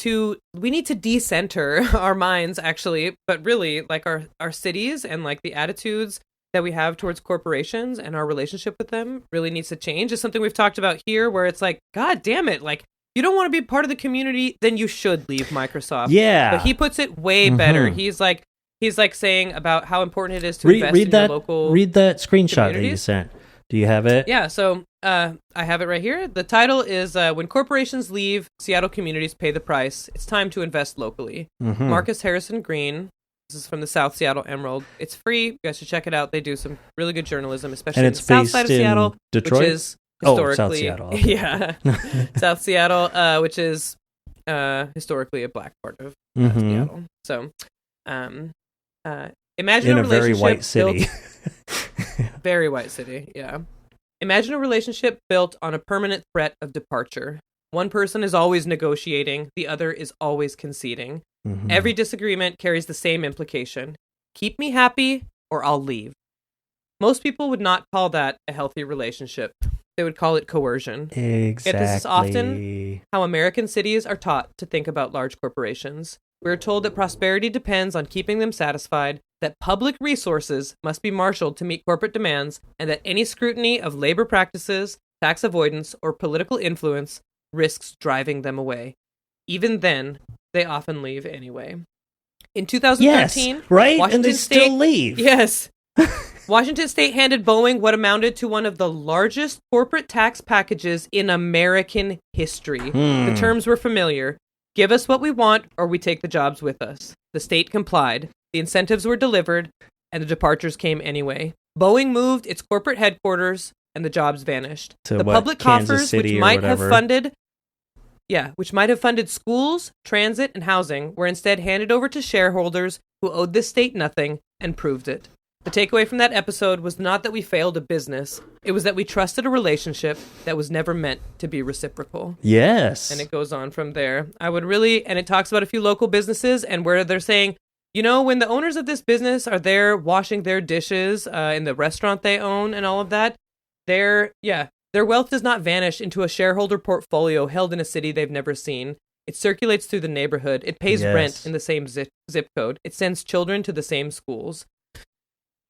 we need to decenter our minds, actually, but really, like our cities and like the attitudes that we have towards corporations and our relationship with them really needs to change. It's something we've talked about here, where it's like, God damn it, like, you don't want to be part of the community, then you should leave Microsoft. Yeah. But he puts it way better. He's like saying about how important it is to invest in your local Read that screenshot that you sent. Do you have it? Yeah, so I have it right here. The title is When Corporations Leave, Seattle Communities Pay the Price. It's time to invest locally. Marcus Harrison Green. This is from the South Seattle Emerald. It's free. You guys should check it out. They do some really good journalism, especially in the south side of Seattle, Detroit? which is historically South Seattle. Okay. Yeah, South Seattle, which is historically a black part of Seattle. So, imagine in a a very white city. Very white city. Yeah. Imagine a relationship built on a permanent threat of departure. One person is always negotiating. The other is always conceding. Every disagreement carries the same implication. Keep me happy or I'll leave. Most people would not call that a healthy relationship. They would call it coercion. Exactly. Yet this is often how American cities are taught to think about large corporations. We are told that prosperity depends on keeping them satisfied, that public resources must be marshaled to meet corporate demands, and that any scrutiny of labor practices, tax avoidance, or political influence risks driving them away. Even then, they often leave anyway. In 2013, right? Washington and they State, still leave. Yes. Washington State handed Boeing what amounted to one of the largest corporate tax packages in American history. The terms were familiar. Give us what we want, or we take the jobs with us. The state complied. The incentives were delivered, and the departures came anyway. Boeing moved its corporate headquarters, and the jobs vanished. To the what, public Kansas coffers, City which or might have whatever. funded schools, transit, and housing, were instead handed over to shareholders who owed this state nothing and proved it. The takeaway from that episode was not that we failed a business. It was that we trusted a relationship that was never meant to be reciprocal. Yes. And it goes on from there. And it talks about a few local businesses and where they're saying, when the owners of this business are there washing their dishes in the restaurant they own and all of that, their wealth does not vanish into a shareholder portfolio held in a city they've never seen. It circulates through the neighborhood. It pays rent in the same zip code. It sends children to the same schools.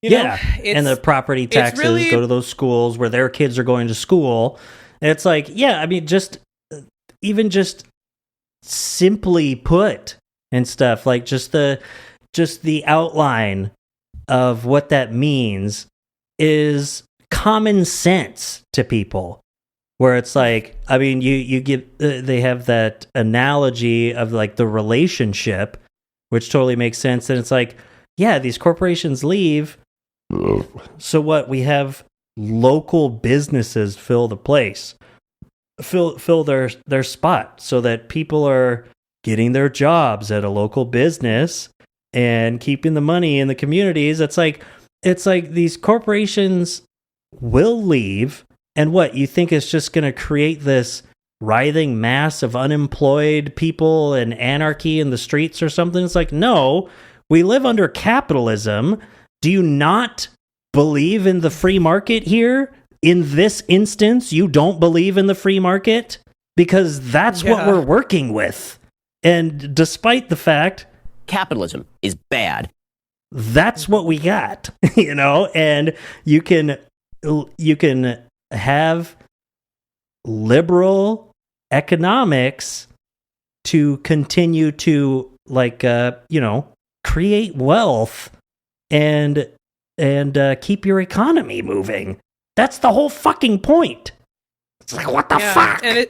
And the property taxes go to those schools where their kids are going to school. And it's like, just simply put and stuff, like just the outline of what that means is common sense to people. Where it's like, you get they have that analogy of like the relationship, which totally makes sense. And it's like, these corporations leave. So what? We have local businesses fill the place, fill their spot, so that people are getting their jobs at a local business and keeping the money in the communities. It's like these corporations will leave, and what you think is just going to create this writhing mass of unemployed people and anarchy in the streets or something? It's like, no, we live under capitalism. Do you not believe in the free market here? In this instance, you don't believe in the free market? Because that's what we're working with. And despite the fact capitalism is bad, that's what we got, and you can have liberal economics to continue to create wealth and keep your economy moving. That's the whole fucking point. It's like, what the fuck? And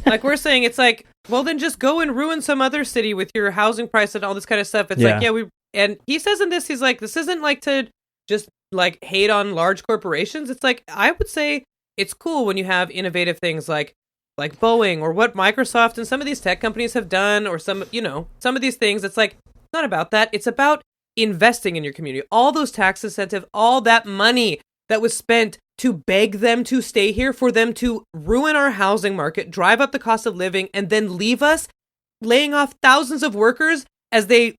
like we're saying, it's like, well, then just go and ruin some other city with your housing price and all this kind of stuff. It's and he says in this, he's like, this isn't like to just like hate on large corporations. It's like, I would say it's cool when you have innovative things like Boeing or what Microsoft and some of these tech companies have done, or some of these things. It's like, it's not about that. It's about investing in your community. All those tax incentives, all that money that was spent to beg them to stay here, for them to ruin our housing market, drive up the cost of living, and then leave us laying off thousands of workers as they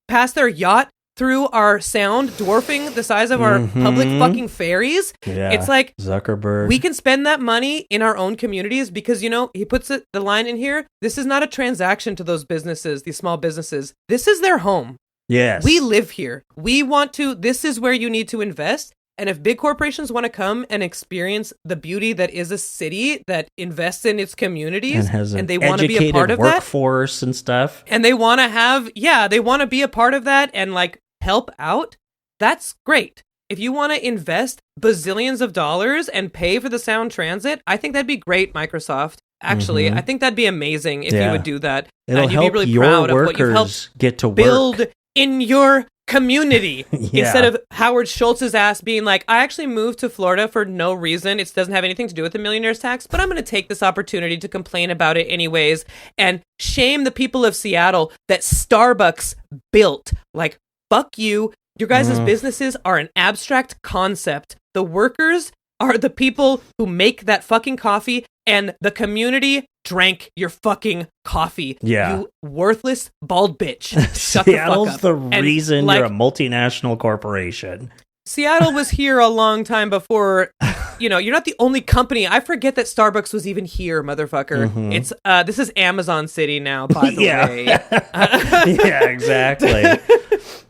pass their yacht through our sound, dwarfing the size of our public fucking ferries. Yeah. It's like, Zuckerberg. We can spend that money in our own communities because, he puts the line in here. This is not a transaction to those businesses, these small businesses. This is their home. Yes. We live here. This is where you need to invest. And if big corporations want to come and experience the beauty that is a city that invests in its communities, and has they want to be a part of workforce and stuff, and they want to they want to be a part of that and like help out, that's great. If you want to invest bazillions of dollars and pay for the sound transit, I think that'd be great, Microsoft. Actually, I think that'd be amazing if you would do that. It'll you'd help be really your proud workers of what you've helped get to build work in your community. Instead of Howard Schultz's ass being like, I actually moved to Florida for no reason. It doesn't have anything to do with the millionaire's tax, but I'm going to take this opportunity to complain about it anyways and shame the people of Seattle that Starbucks built. Like, fuck you. Your guys' businesses are an abstract concept. The workers are the people who make that fucking coffee, and the community drank your fucking coffee. Yeah. You worthless bald bitch. Shut the fuck Seattle's up. the reason you're a multinational corporation. Seattle was here a long time before, you're not the only company. I forget that Starbucks was even here, motherfucker. It's this is Amazon City now, by the way. Yeah, exactly.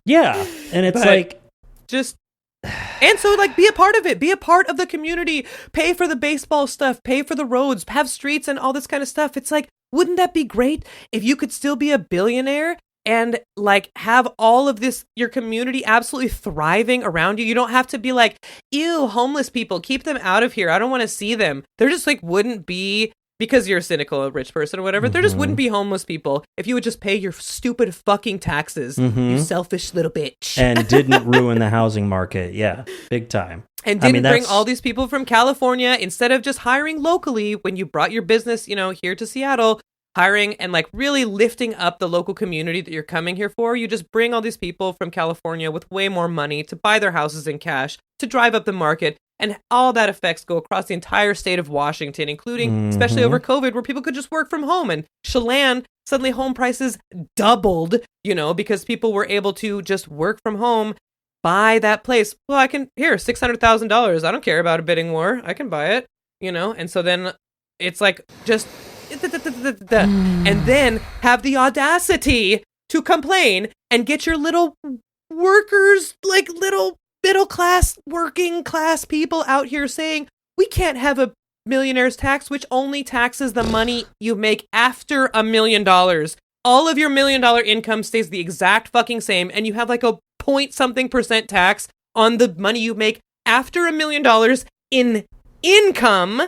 Yeah. And it's and so, be a part of it. Be a part of the community. Pay for the baseball stuff. Pay for the roads. Have streets and all this kind of stuff. It's like, wouldn't that be great if you could still be a billionaire and like have all of this, your community absolutely thriving around you. You don't have to be like, ew, homeless people, keep them out of here. I don't want to see them. There just like wouldn't be, because you're a cynical rich person or whatever, there just wouldn't be homeless people if you would just pay your stupid fucking taxes, you selfish little bitch. And didn't ruin the housing market. Yeah, big time. And didn't bring all these people from California, instead of just hiring locally when you brought your business, here to Seattle, hiring and like really lifting up the local community that you're coming here for. You just bring all these people from California with way more money to buy their houses in cash, to drive up the market. And all that effects go across the entire state of Washington, including, especially over COVID, where people could just work from home. And Chelan, suddenly home prices doubled, because people were able to just work from home, buy that place. Well, here, $600,000. I don't care about a bidding war. I can buy it, And so then it's like just, and then have the audacity to complain and get your little workers, like little middle class, working class people out here saying, we can't have a millionaire's tax, which only taxes the money you make after $1 million. All of your $1 million income stays the exact fucking same, and you have like a point something percent tax on the money you make after $1 million in income.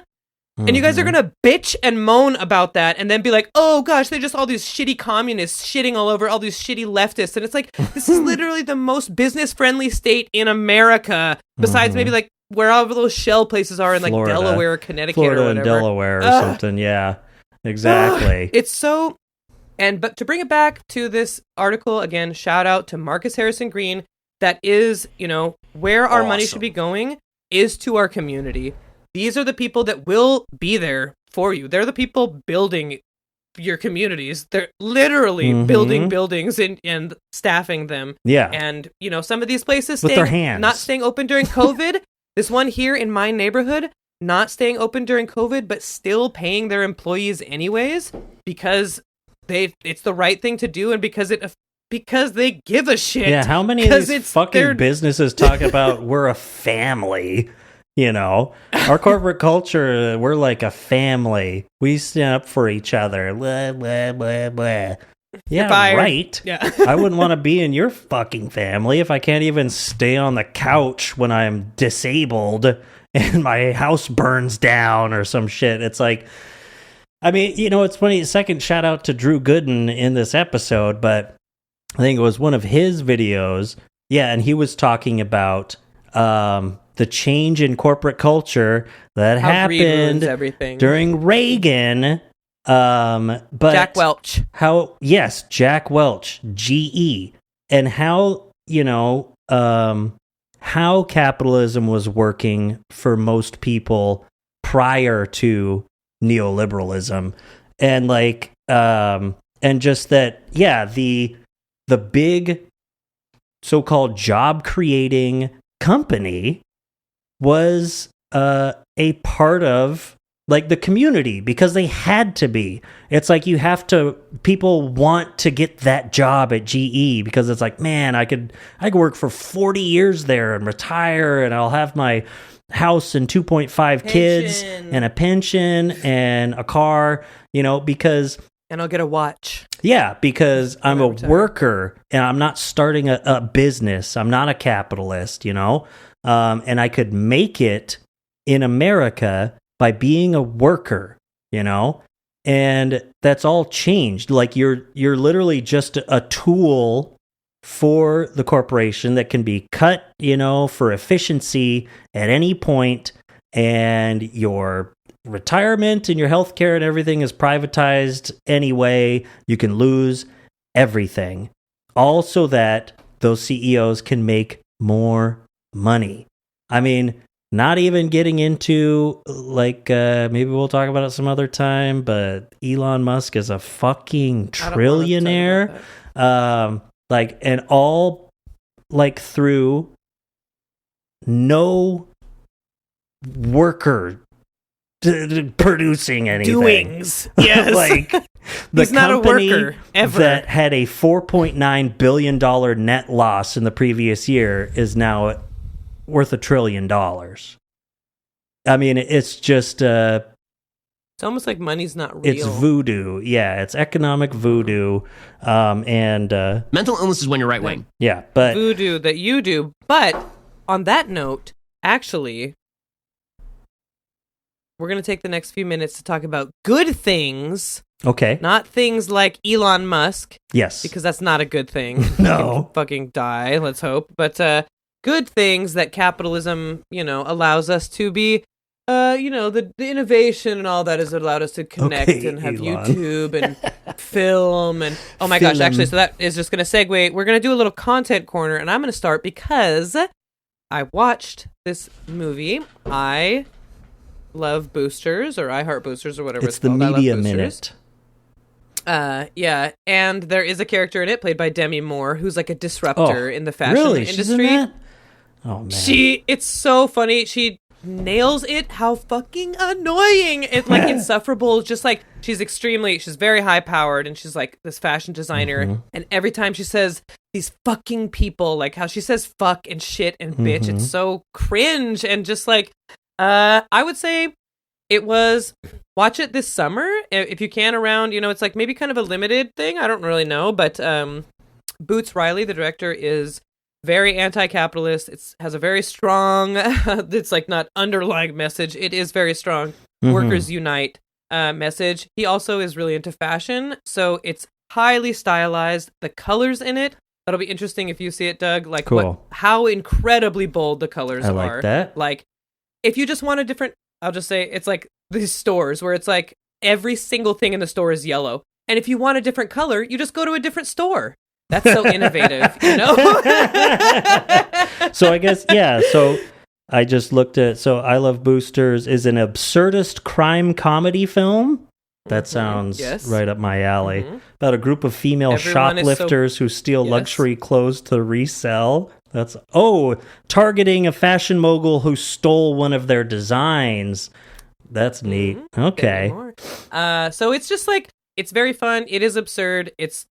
And you guys are going to bitch and moan about that and then be like, oh gosh, they're just all these shitty communists shitting all over all these shitty leftists. And it's like, this is literally the most business friendly state in America, besides maybe like wherever those shell places are in like Florida. Delaware, Connecticut, Florida or whatever. and Delaware or something. Yeah, exactly. It's so, but to bring it back to this article again, shout out to Marcus Harrison Green. That is, where our money should be going is to our community. These are the people that will be there for you. They're the people building your communities. They're literally building buildings and staffing them. Yeah. And, some of these places with their hands. Not staying open during COVID. This one here in my neighborhood, not staying open during COVID, but still paying their employees anyways, because it's the right thing to do, and because they give a shit. Yeah, how many of these fucking businesses talk about we're a family? Our corporate culture, we're like a family. We stand up for each other. Blah, blah, blah, blah. Yeah, right. Yeah. I wouldn't want to be in your fucking family if I can't even stay on the couch when I'm disabled and my house burns down or some shit. It's like, it's funny. Second shout out to Drew Gooden in this episode, but I think it was one of his videos. Yeah, and he was talking about the change in corporate culture that happened during Reagan. But Jack Welch. Jack Welch, GE, and how capitalism was working for most people prior to neoliberalism, and and just that, the big so-called job creating company was a part of like the community because they had to be. It's like people want to get that job at GE because it's like, man, I could work for 40 years there and retire, and I'll have my house and 2.5 kids and a pension and a car, because... And I'll get a watch. Yeah, because I'm a worker and I'm not starting a business. I'm not a capitalist, and I could make it in America by being a worker, and that's all changed. Like you're literally just a tool for the corporation that can be cut, for efficiency at any point, and your retirement and your healthcare and everything is privatized anyway. You can lose everything, all so that those CEOs can make more money. Not even getting into, maybe we'll talk about it some other time, but Elon Musk is a fucking trillionaire. And all, through no worker producing anything. Doings. Yes. The He's not a worker, ever. That had a $4.9 billion net loss in the previous year is now worth $1 trillion. It's just It's almost like money's not real. It's voodoo. Yeah, it's economic voodoo. And mental illness is when you're right wing. Yeah, but voodoo that you do. But on that note, actually, we're going to take the next few minutes to talk about good things. Okay. Not things like Elon Musk. Yes. Because that's not a good thing. No. Fucking die, let's hope. But good things that capitalism, allows us to be, the innovation and all that has allowed us to connect and have Elon. YouTube and film and, oh my gosh, actually, so that is just going to segue. We're going to do a little content corner, and I'm going to start because I watched this movie. I love Boosters, or I Heart Boosters, or whatever it's the called. Media Minute. Yeah, and there is a character in it played by Demi Moore who's like a disruptor in the fashion industry. She's in that? Oh man, it's so funny. She nails it. How fucking annoying! It's like insufferable. Just like she's very high powered, and she's like this fashion designer. And every time she says these fucking people, like how she says fuck and shit and bitch, it's so cringe and just like. I would say it was watch it this summer if you can around, it's like maybe kind of a limited thing. I don't really know, but Boots Riley, the director, is very anti-capitalist. It has a very strong, it's like not underlying message. It is very strong. Workers unite message. He also is really into fashion, so it's highly stylized. The colors in it, that'll be interesting if you see it, Doug. Like how incredibly bold the colors are. I like that. Like, if you just want a different, I'll just say it's like these stores where it's like every single thing in the store is yellow. And if you want a different color, you just go to a different store. That's so innovative, So I guess, yeah. So I just looked at, I Love Boosters is an absurdist crime comedy film. That sounds right up my alley. About a group of female shoplifters who steal luxury clothes to resell. Targeting a fashion mogul who stole one of their designs. That's neat. Okay. So it's just like, it's very fun. It is absurd. It's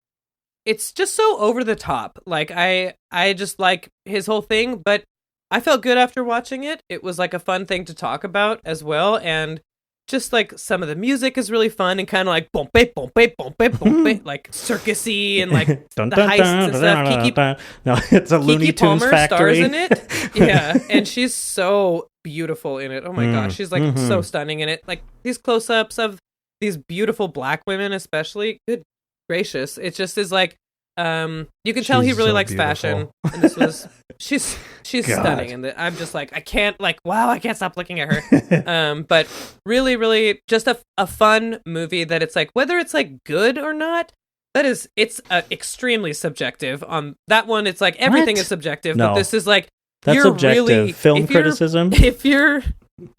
just so over the top. Like I just like his whole thing, but I felt good after watching it. It was like a fun thing to talk about as well. And just like some of the music is really fun and kind of like bompe, bompe, bompe, bompe, like circusy and like the heists and stuff. No, it's a Looney Tunes Palmer factory. Stars in it. Yeah, and she's so beautiful in it. Oh my gosh, she's like so stunning in it. Like these close-ups of these beautiful black women, especially. Good gracious, it just is like you can tell he really likes fashion. And this was she's stunning, and I'm just like I can't stop looking at her. But really, really, just a fun movie that it's like whether it's like good or not. It's extremely subjective. On that one, it's like everything is subjective. No. But this is like that's objective. Really, film criticism. If you're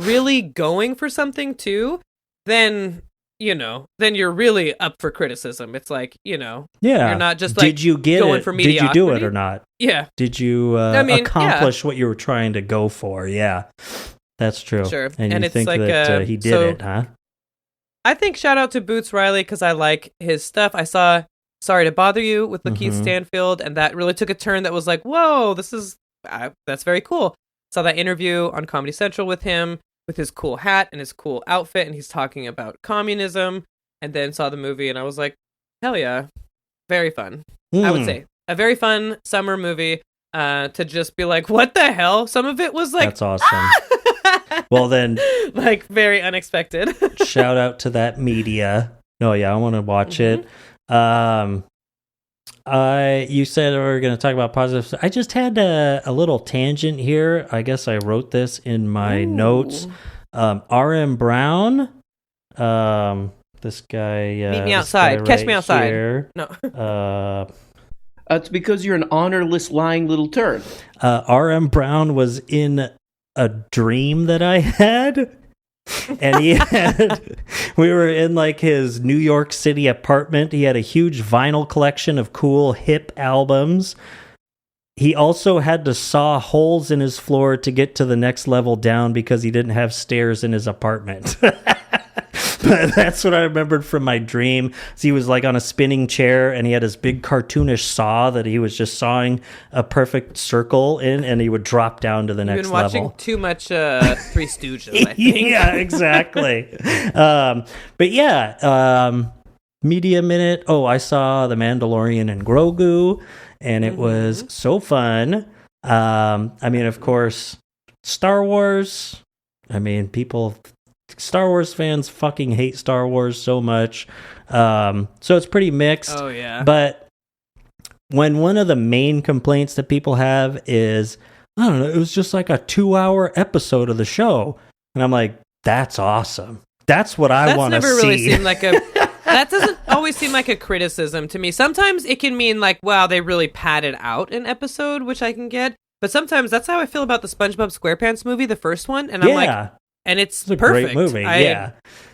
really going for something too, then you're really up for criticism. It's like, you're not just like did you get going it? for mediocrity. Did you do it or not? Yeah. Did you accomplish what you were trying to go for? Yeah, that's true. Sure. And you it's think like, that he did it, huh? I think shout out to Boots Riley because I like his stuff. I saw Sorry to Bother You with Lakeith Stanfield, and that really took a turn that was like, whoa, that's very cool. Saw that interview on Comedy Central with him, with his cool hat and his cool outfit, and he's talking about communism, and then saw the movie, and I was like, hell yeah, very fun. I would say a very fun summer movie to just be like, what the hell? Some of it was like, that's awesome. Well then, like very unexpected. Shout out to that media. No, yeah, I want to watch it. You said we were going to talk about positives. I just had a little tangent here. I guess I wrote this in my notes. R.M. Brown. This guy. Meet me outside. Catch me outside. Here. No. It's because you're an honorless, lying little turd. R.M. Brown was in a dream that I had. And we were in like his New York City apartment. He had a huge vinyl collection of cool hip albums. He also had to saw holes in his floor to get to the next level down because he didn't have stairs in his apartment. But that's what I remembered from my dream. So he was like on a spinning chair, and he had his big cartoonish saw that he was just sawing a perfect circle in, and he would drop down to the next You've level. been watching too much Three Stooges, I think. Yeah, exactly. But yeah, Media Minute. Oh, I saw The Mandalorian and Grogu, and it was so fun. I mean, of course, Star Wars. I mean, Star Wars fans fucking hate Star Wars so much. So it's pretty mixed. Oh, yeah. But when one of the main complaints that people have is, I don't know, it was just like a 2-hour episode of the show. And I'm like, that's awesome. That's what I want to see. That's never really seemed like a... That doesn't always seem like a criticism to me. Sometimes it can mean like, wow, they really padded out an episode, which I can get. But sometimes that's how I feel about the SpongeBob SquarePants movie, the first one. And I'm like, and it's a perfect. Great movie. I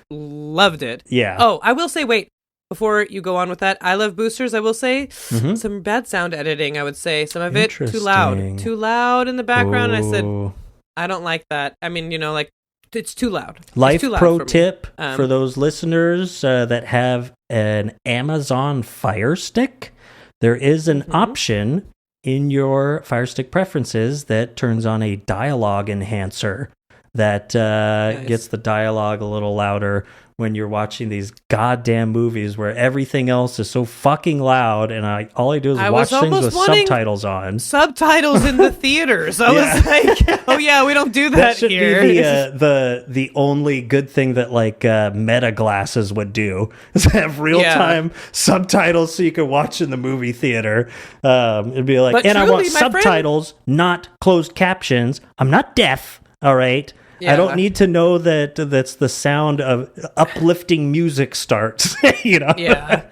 loved it. Yeah. Oh, I will say, wait, before you go on with that, I Love Boosters, I will say some bad sound editing, I would say. Some of it too loud. Too loud in the background. And I said, I don't like that. I mean, like, it's too loud. Life too loud pro for tip for those listeners that have an Amazon Fire Stick. There is an option in your Fire Stick preferences that turns on a dialogue enhancer that gets the dialogue a little louder when you're watching these goddamn movies where everything else is so fucking loud, and all I do is watch things with subtitles on. Subtitles in the theaters. I was like, oh yeah, we don't do that should here. Be the only good thing that like Meta glasses would do is have real time subtitles so you can watch in the movie theater. It'd be like, but and truly, I want subtitles, not closed captions. I'm not deaf. All right. Yeah. I don't need to know that that's the sound of uplifting music starts, Yeah.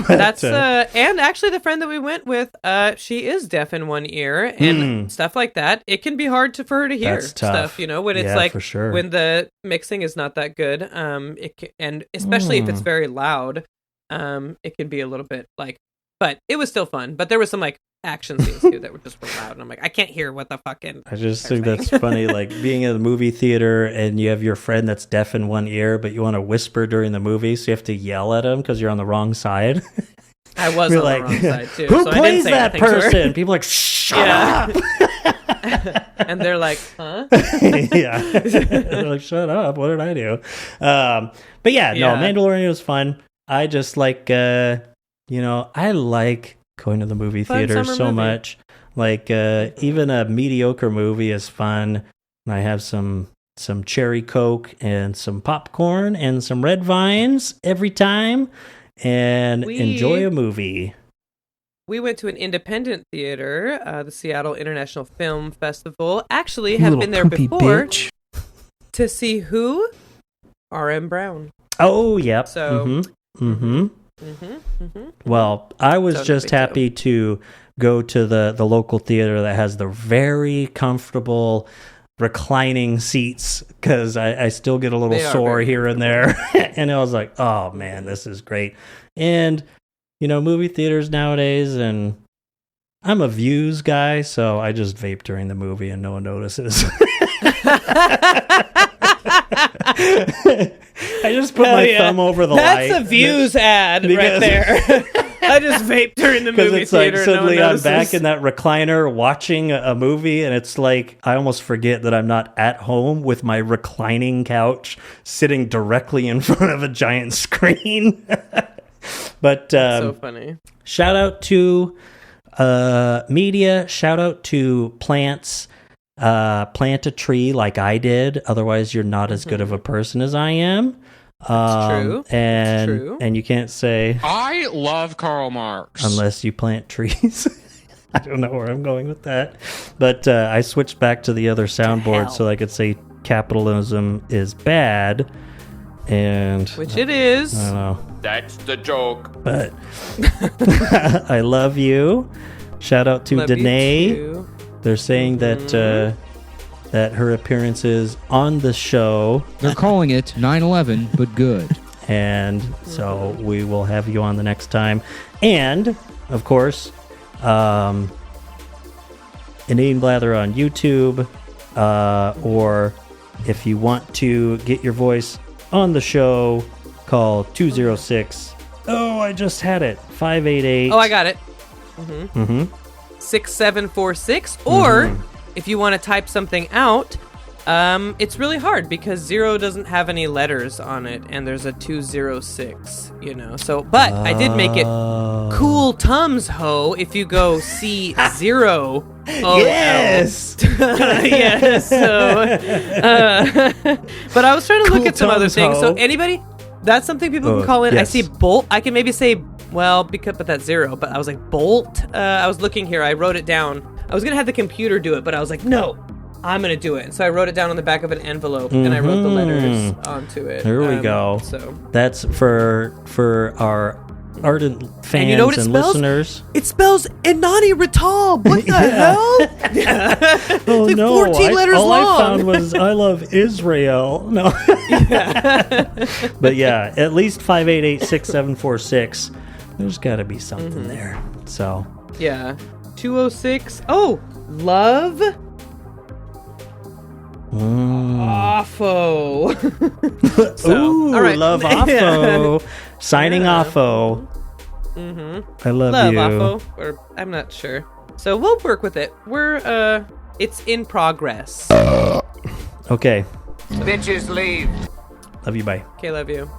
That's and actually the friend that we went with, she is deaf in one ear and stuff like that. It can be hard for her to hear stuff, when it's like for sure. when the mixing is not that good. And especially if it's very loud, it can be a little bit like, but it was still fun. But there was some like action scenes too that were just loud, and I'm like, I can't hear what the fucking. I just think that's funny, like being in the movie theater and you have your friend that's deaf in one ear, but you want to whisper during the movie, so you have to yell at him because you're on the wrong side. I was on the wrong side too. Who so plays that person? People are like, shut up. And they're like, huh? Yeah. They're like, shut up. What did I do? But yeah, no, Mandalorian was fun. I just like, I like going to the movie theater so much. Like even a mediocre movie is fun. I have some cherry Coke and some popcorn and some red vines every time and enjoy a movie. We went to an independent theater, the Seattle International Film Festival. Actually, have been there before to see who? R.M. Brown. Oh, yep. So, well, I was just happy to go to the local theater that has the very comfortable reclining seats because I still get a little sore here and there. And I was like, oh man, this is great. And, movie theaters nowadays, and I'm a views guy, so I just vape during the movie and no one notices. I just put my thumb over the light. That's a views ad right there. I just vape during the movie it's theater. Like suddenly no one I'm back in that recliner watching a movie, and it's like I almost forget that I'm not at home with my reclining couch sitting directly in front of a giant screen. But so funny. Shout out to media. Shout out to plants. Plant a tree like I did. Otherwise, you're not as good of a person as I am. That's true. And That's true. And you can't say I love Karl Marx unless you plant trees. I don't know where I'm going with that, but I switched back to the other soundboard so I could say capitalism is bad, and which it is. I don't know. That's the joke. But I love you. Shout out to Danae. They're saying that that her appearances on the show. They're calling it 9/11, but good. And so we will have you on the next time. And, of course, Inane Blather on YouTube. Or if you want to get your voice on the show, call 206. Oh, I just had it. 588. Oh, I got it. 6746. Or if you want to type something out, it's really hard because 0 doesn't have any letters on it, and there's a 206. So, but I did make it cool Tums ho. If you go C0. Yes. Yes. So, but I was trying to look at some other things. So anybody, that's something people can call in. Yes. I see bolt. I can maybe say but that's 0. But I was like bolt. I was looking here. I wrote it down. I was gonna have the computer do it, but I was like, no, I'm gonna do it. And so I wrote it down on the back of an envelope, and I wrote the letters onto it. There we go. So that's for our ardent fans and, you know what it spells? Listeners. It spells Inane Blather. What the hell? Oh it's like no! 14 letters all long. I found was I love Israel. No, but yeah, at least 588-6746. There's got to be something there. So yeah, 206. Oh, love. Offo. Ooh, all right. love Offo. Signing Offo. I love you. Offo, or I'm not sure. So we'll work with it. It's in progress. Okay. Bitches leave. Love you. Bye. Okay, love you.